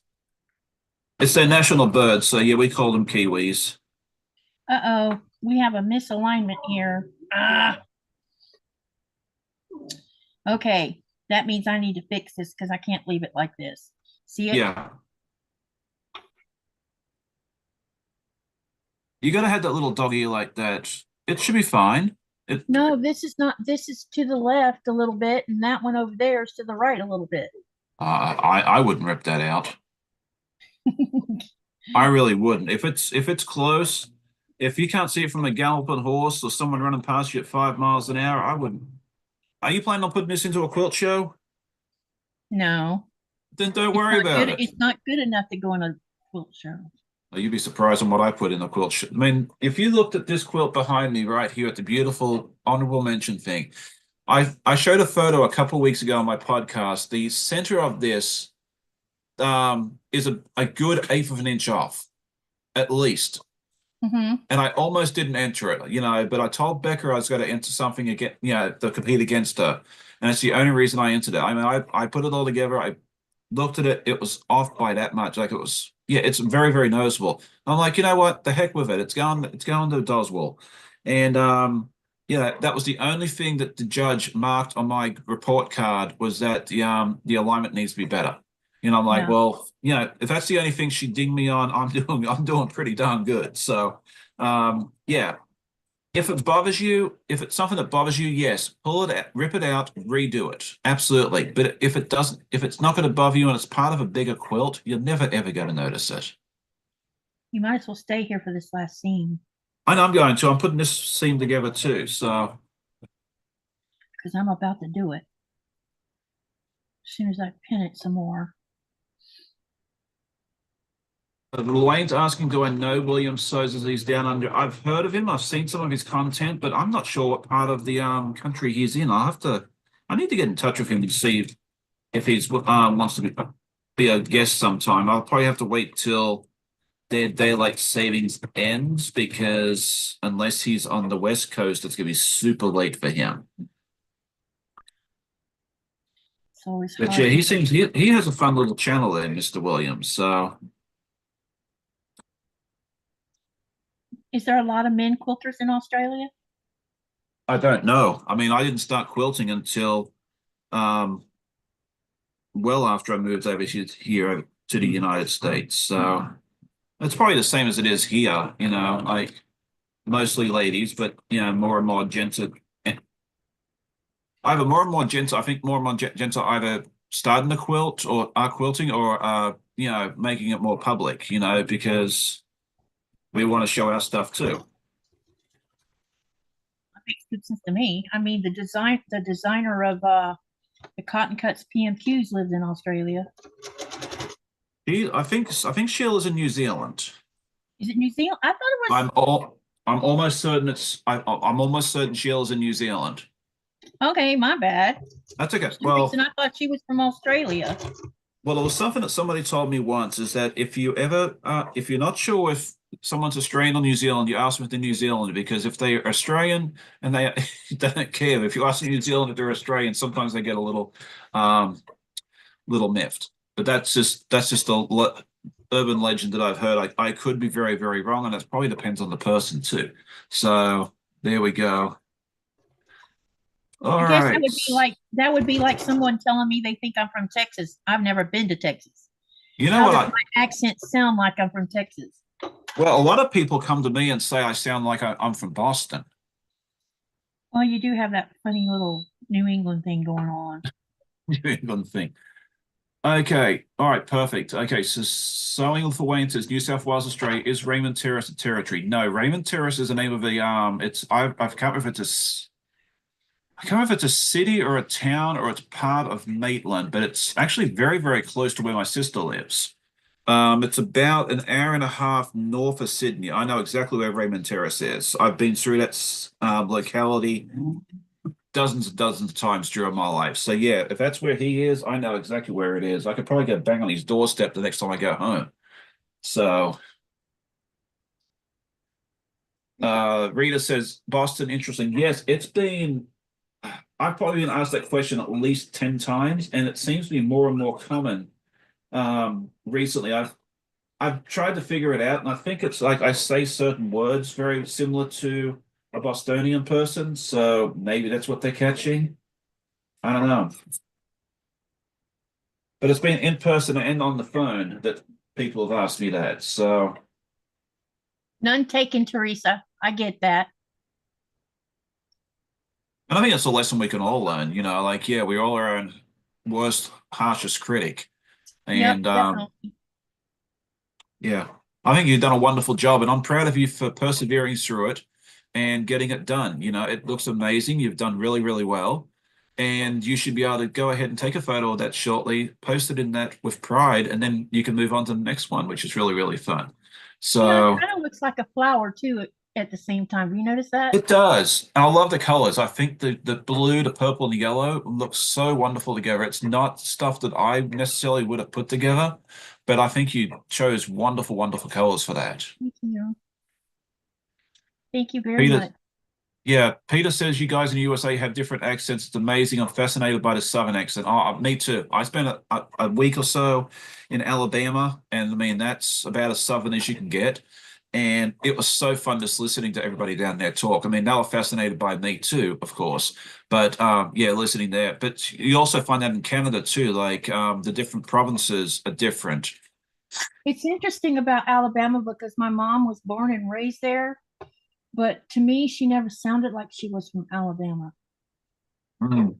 It's their national bird, so yeah, we call them kiwis. Uh-oh, we have a misalignment here. Ah, okay. That means I need to fix this because I can't leave it like this. See it? Yeah. You gotta have that little doggy like that. It should be fine. It, No, this is not. This is to the left a little bit, and that one over there is to the right a little bit. I wouldn't rip that out. I really wouldn't. If it's close, if you can't see it from a galloping horse or someone running past you at 5 miles an hour, I wouldn't. Are you planning on putting this into a quilt show? No, Then don't it's worry not about good. it. It's not good enough to go in a quilt show. You'd be surprised on what I put in the quilt show. I mean, if you looked at this quilt behind me right here at the beautiful honorable mention thing, I showed a photo a couple of weeks ago on my podcast. The center of this is a good eighth of an inch off, at least. Mm-hmm. And I almost didn't enter it, but I told Becca I was going to enter something again, to compete against her. And it's the only reason I entered it. I mean, I put it all together. I looked at it. It was off by that much. Like it was, yeah, it's very, very noticeable. I'm like, you know what? The heck with it. It's going to Doswell. And yeah, that was the only thing that the judge marked on my report card was that the alignment needs to be better. I'm like, Yeah. well, if that's the only thing she dinged me on, I'm doing pretty darn good. So, yeah. If it bothers you, if it's something that bothers you, yes, pull it out, rip it out, redo it. Absolutely. But if it doesn't, if it's not going to bother you and it's part of a bigger quilt, you're never ever going to notice it. You might as well stay here for this last scene I know I'm going to. I'm putting this seam together too. So because I'm about to do it as soon as I pin it some more. Elaine's asking, do I know William sews these down under? I've heard of him. I've seen some of his content, but I'm not sure what part of the country he's in. I need to get in touch with him to see if he's wants to be a guest sometime. I'll probably have to wait till their daylight savings ends because unless he's on the West Coast, it's gonna be super late for him. It's always But hard. yeah, he has a fun little channel there, Mr. Williams. So Is there a lot of men quilters in Australia? I don't know. I mean, I didn't start quilting until um well after I moved over here to the United States. So it's probably the same as it is here, like mostly ladies, but more and more gents are either more and more gents, I think more and more gents are either starting to quilt or are quilting or making it more public, because we want to show our stuff too. That makes good sense to me. I mean, the designer of the Cotton Cuts PMQs lives in Australia. I think Sheila's in New Zealand. Is it New Zealand? I thought it was. I'm almost certain I'm almost certain Sheila's in New Zealand. Okay, my bad. That's okay. For some reason, I thought she was from Australia. Well, it was something that somebody told me once is that if you're not sure if someone's Australian or New Zealand, you ask them if they're New Zealand because if they're Australian and they don't care. If you ask New Zealand if they're Australian, sometimes they get a little miffed. But that's just a urban legend that I've heard. I could be very, very wrong, and it probably depends on the person too. So there we go. All I guess right. that would be like someone telling me they think I'm from Texas. I've never been to Texas. You know How what does my accent sound like I'm from Texas? Well, a lot of people come to me and say I sound like I'm from Boston. Well, you do have that funny little New England thing going on. New England thing. Okay. All right. Perfect. Okay. So sewing for Wayne says New South Wales, Australia. Is Raymond Terrace a territory? No, Raymond Terrace is the name of the it's I've can't remember if I can't remember if it's a city or a town or it's part of Maitland, but it's actually very, very close to where my sister lives. It's about an hour and a half north of Sydney. I know exactly where Raymond Terrace is. I've been through that locality dozens and dozens of times during my life. So yeah, if that's where he is, I know exactly where it is. I could probably go bang on his doorstep the next time I go home. So Rita says Boston, interesting. Yes, I've probably been asked that question at least 10 times, and it seems to be more and more common recently. I've tried to figure it out, and I think it's like I say certain words very similar to a Bostonian person, so maybe that's what they're catching. I don't know. But it's been in person and on the phone that people have asked me that. So, None taken, Teresa. I get that. and I think it's a lesson we can all learn, like, yeah, we're all our own worst, harshest critic. Yep, And definitely. yeah, I think you've done a wonderful job, and I'm proud of you for persevering through it and getting it done. It looks amazing. You've done really, really well. And you should be able to go ahead and take a photo of that shortly, post it in that with pride, and then you can move on to the next one, which is really, really fun. Yeah, it So kind of looks like a flower too at the same time. Have you noticed that? it does. And I love the colors. I think the blue, the purple, and the yellow looks so wonderful together. It's not stuff that I necessarily would have put together, but I think you chose wonderful, wonderful colors for that. Thank you. Thank you very Peter, much. yeah, Peter says you guys in the USA have different accents. It's amazing. I'm fascinated by the Southern accent. Oh, me too. I spent a week or so in Alabama, and I mean, that's about as Southern as you can get. And it was so fun just listening to everybody down there talk. I mean, they were fascinated by me too, of course. But yeah, listening there. But you also find that in Canada too, like the different provinces are different. It's interesting about Alabama because my mom was born and raised there, but to me, she never sounded like she was from Alabama. Mm.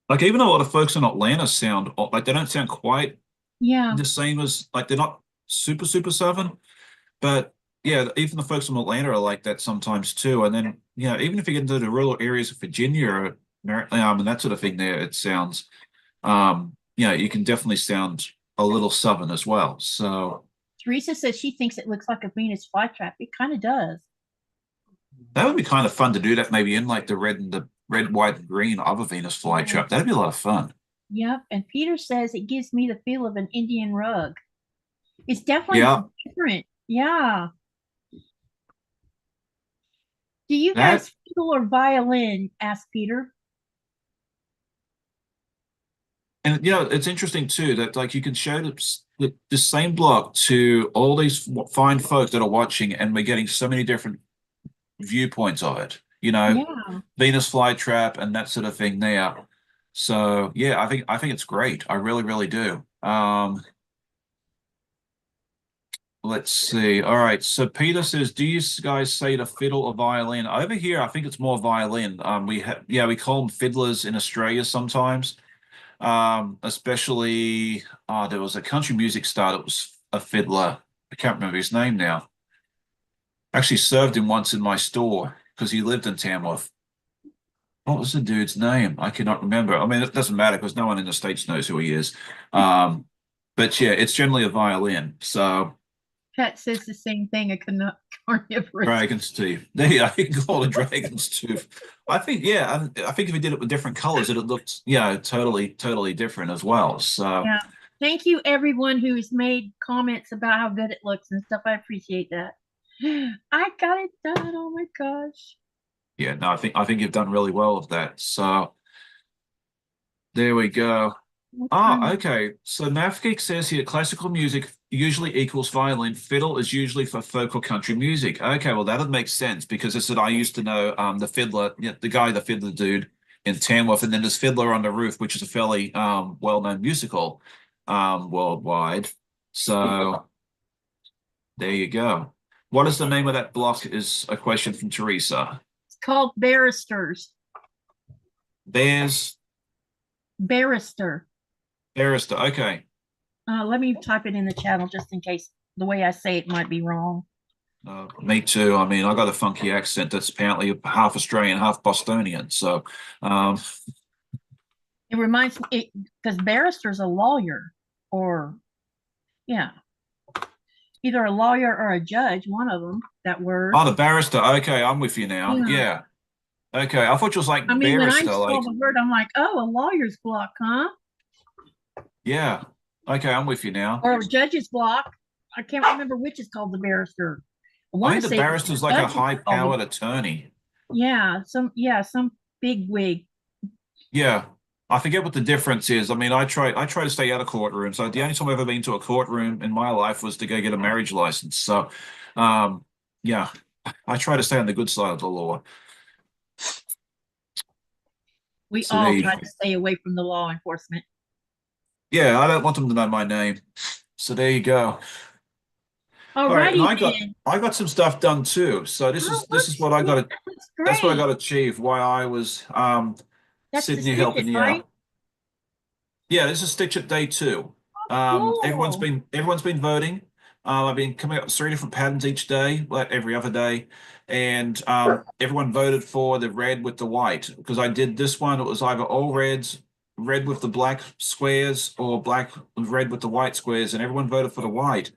Like even a lot of folks in Atlanta sound like they don't sound quite Yeah, the same as like they're not super super Southern, but yeah, even the folks from Atlanta are like that sometimes too. And then even if you get into the rural areas of Virginia or and that sort of thing, there it sounds you can definitely sound a little Southern as well. So Teresa says she thinks it looks like a Venus flytrap. It kind of does. that would be kind of fun to do that maybe in like the red, white, and green of a Venus Yeah. flytrap. That'd be a lot of fun. Yep. And Peter says it gives me the feel of an Indian rug. It's definitely Yeah, different. Yeah. Do you that guys fiddle or violin? Asked Peter. And it's interesting too that like you can show the same block to all these fine folk that are watching, and we're getting so many different viewpoints of it. Yeah. Venus flytrap and that sort of thing there. So yeah, I think it's great. I really, really do. Let's see. All right. So Peter says, do you guys say the fiddle or violin? Over here, I think it's more violin. We call them fiddlers in Australia sometimes. Especially there was a country music star that was a fiddler. I can't remember his name now. Actually served him once in my store because he lived in Tamworth. What was the dude's name? I cannot remember. I mean, it doesn't matter because no one in the States knows who he is. Um, but yeah, it's generally a violin. So Pat says the same thing. A carnivorous. dragon's tooth. Yeah, you can call it a dragon's tooth. I think, yeah, I think if he did it with different colors, it looked, totally, totally different as well. So Yeah. Thank you, everyone who's made comments about how good it looks and stuff. I appreciate that. I got it done. Oh my gosh. yeah, no, I think you've done really well with that. So there we go. What Ah, time? okay. So Mathgeek says here classical music usually equals violin. Fiddle is usually for folk or country music. Okay, well that would make sense because it's that I used to know the fiddler, the fiddler dude in Tamworth, and then there's Fiddler on the Roof, which is a fairly well-known musical worldwide. So there you go. What is the name of that block? Is a question from Teresa. It's called barristers. Bears, Barrister. barrister. Okay. Let me type it in the channel just in case the way I say it might be wrong. Me too. I mean, I got a funky accent that's apparently half Australian, half Bostonian. So, um, It reminds me because barrister's a lawyer, or yeah, either a lawyer or a judge, one of them, that word. oh, the barrister. Okay, I'm with you now. Yeah. Yeah. Okay, I thought you was like I mean, when I barrister. saw Like, the word, I'm like, oh, a lawyer's block, huh? yeah. Okay, I'm with you now. Or a judge's block. I can't remember which is called the barrister. I I want think to the say barrister is the like a judge is called high-powered attorney. yeah, some big wig. Yeah. I forget what the difference is. I mean, I try to stay out of courtrooms. So the only time I've ever been to a courtroom in my life was to go get a marriage license. So, um, yeah, I try to stay on the good side of the law. We So there all you try go. to stay away from the law enforcement. Yeah, I don't want them to know my name. So there you go. All right, and Alrighty then. I got some stuff done too. So Oh, this is looks, what I yeah, got to that looks that's what I great. got to achieve while I was That's the sitting here helping stitches, you right? out. Yeah, this is Stitch at day two. Cool. Everyone's been voting. I've been coming up with 3 different patterns each day, like every other day, and everyone voted for the red with the white because I did this one. It was either all reds, red with the black squares, or black red with the white squares, and everyone voted for the white.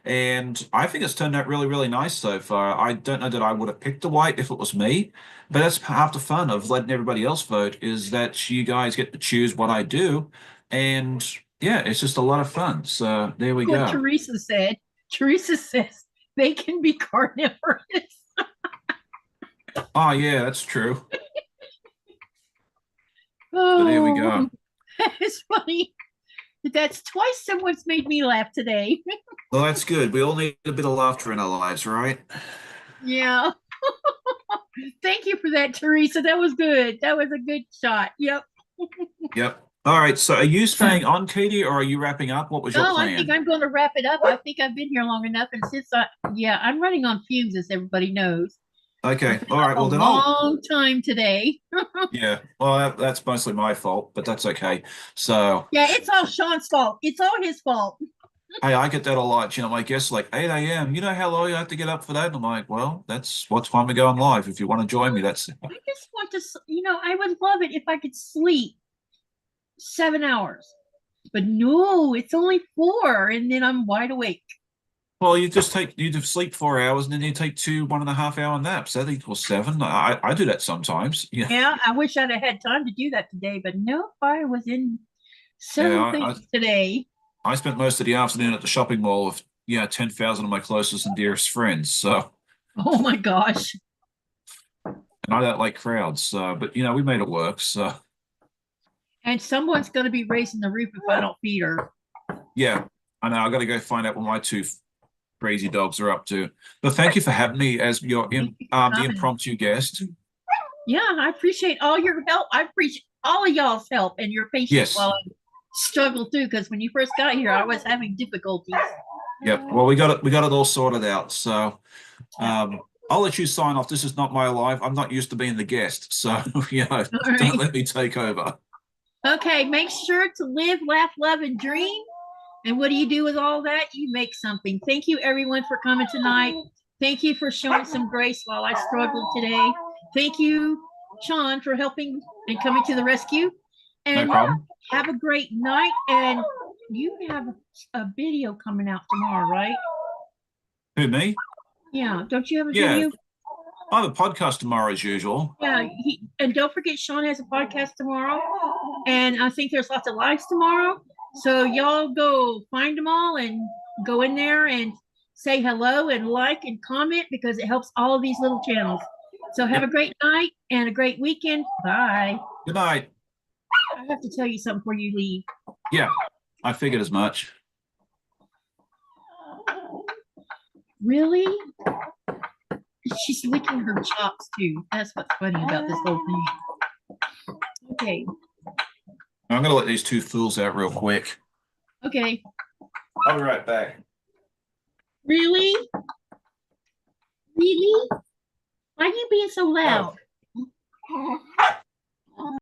And I think it's turned out really, really nice so far. I don't know that I would have picked the white if it was me, but that's half the fun of letting everybody else vote is that you guys get to choose what I do. And yeah, it's just a lot of fun. So there we What go. Teresa said. Teresa says they can be carnivorous. Oh yeah, that's true. So there we Oh, go. it's funny. That's twice someone's made me laugh today. Well, that's good. We all need a bit of laughter in our lives, right? Yeah. Thank you for that, Teresa. That was good. That was a good shot. Yep. Yep. All right. So are you staying on, Katie, or are you wrapping up? What was your No, I think plan? I'm going to wrap it up. I think I've been here long enough. And since yeah, I'm running on fumes, as everybody knows. Okay. I've been All up right. a Well, then I'll. long time today. Yeah. Well, that's mostly my fault, but that's okay. So, Yeah, it's all Sean's fault. It's all his fault. hey, I get that a lot. You know, my guests like 8 a.m. You know how long you have to get up for that? And I'm like, well, that's what time we're going live. If you want to join me, that's I just want to, I would love it if I could sleep 7 hours. But no, it's only 4, and then I'm wide awake. well, you just sleep 4 hours and then you take two 1.5 hour naps. That equals seven. I do that sometimes. Yeah. Yeah, I wish I'd have had time to do that today, but nope, I was in Yeah. several things today. I spent most of the afternoon at the shopping mall with 10,000 of my closest and dearest friends. So, Oh my gosh. and I don't like crowds. So, but we made it work. So, And someone's going to be raising the roof if I don't feed her. yeah, I know. I got to go find out what my two crazy dogs are up to. But thank you for having me as your Thank you for the coming. impromptu guest. Yeah, I appreciate all your help. I appreciate all of y'all's help and your patience Yes. while I struggle through because when you first got here, I was having difficulties. Yep. Well, we got it all sorted out. So, I'll let you sign off. This is not my life. I'm not used to being the guest. So, All don't right. let me take over. Okay, make sure to live, laugh, love, and dream. And what do you do with all that? You make something. Thank you, everyone, for coming tonight. Thank you for showing some grace while I struggled today. Thank you, Sean, for helping and coming to the rescue. No And problem. have a great night. And you have a video coming out tomorrow, right? Who, me? Yeah. Don't you have a Yeah. video? I have a podcast tomorrow as usual. Yeah. And don't forget, Sean has a podcast tomorrow. And I think there's lots of lives tomorrow. So y'all go find them all and go in there and say hello and like and comment because it helps all of these little channels. So have a Yep. great night and a great weekend. Bye. Good night. I have to tell you something before you leave. Yeah, I figured as much. Really? She's licking her chops too. That's what's funny about this whole thing. Okay. I'm gonna let these two fools out real quick. Okay. I'll be right back. Really? Really? Why are you being so loud?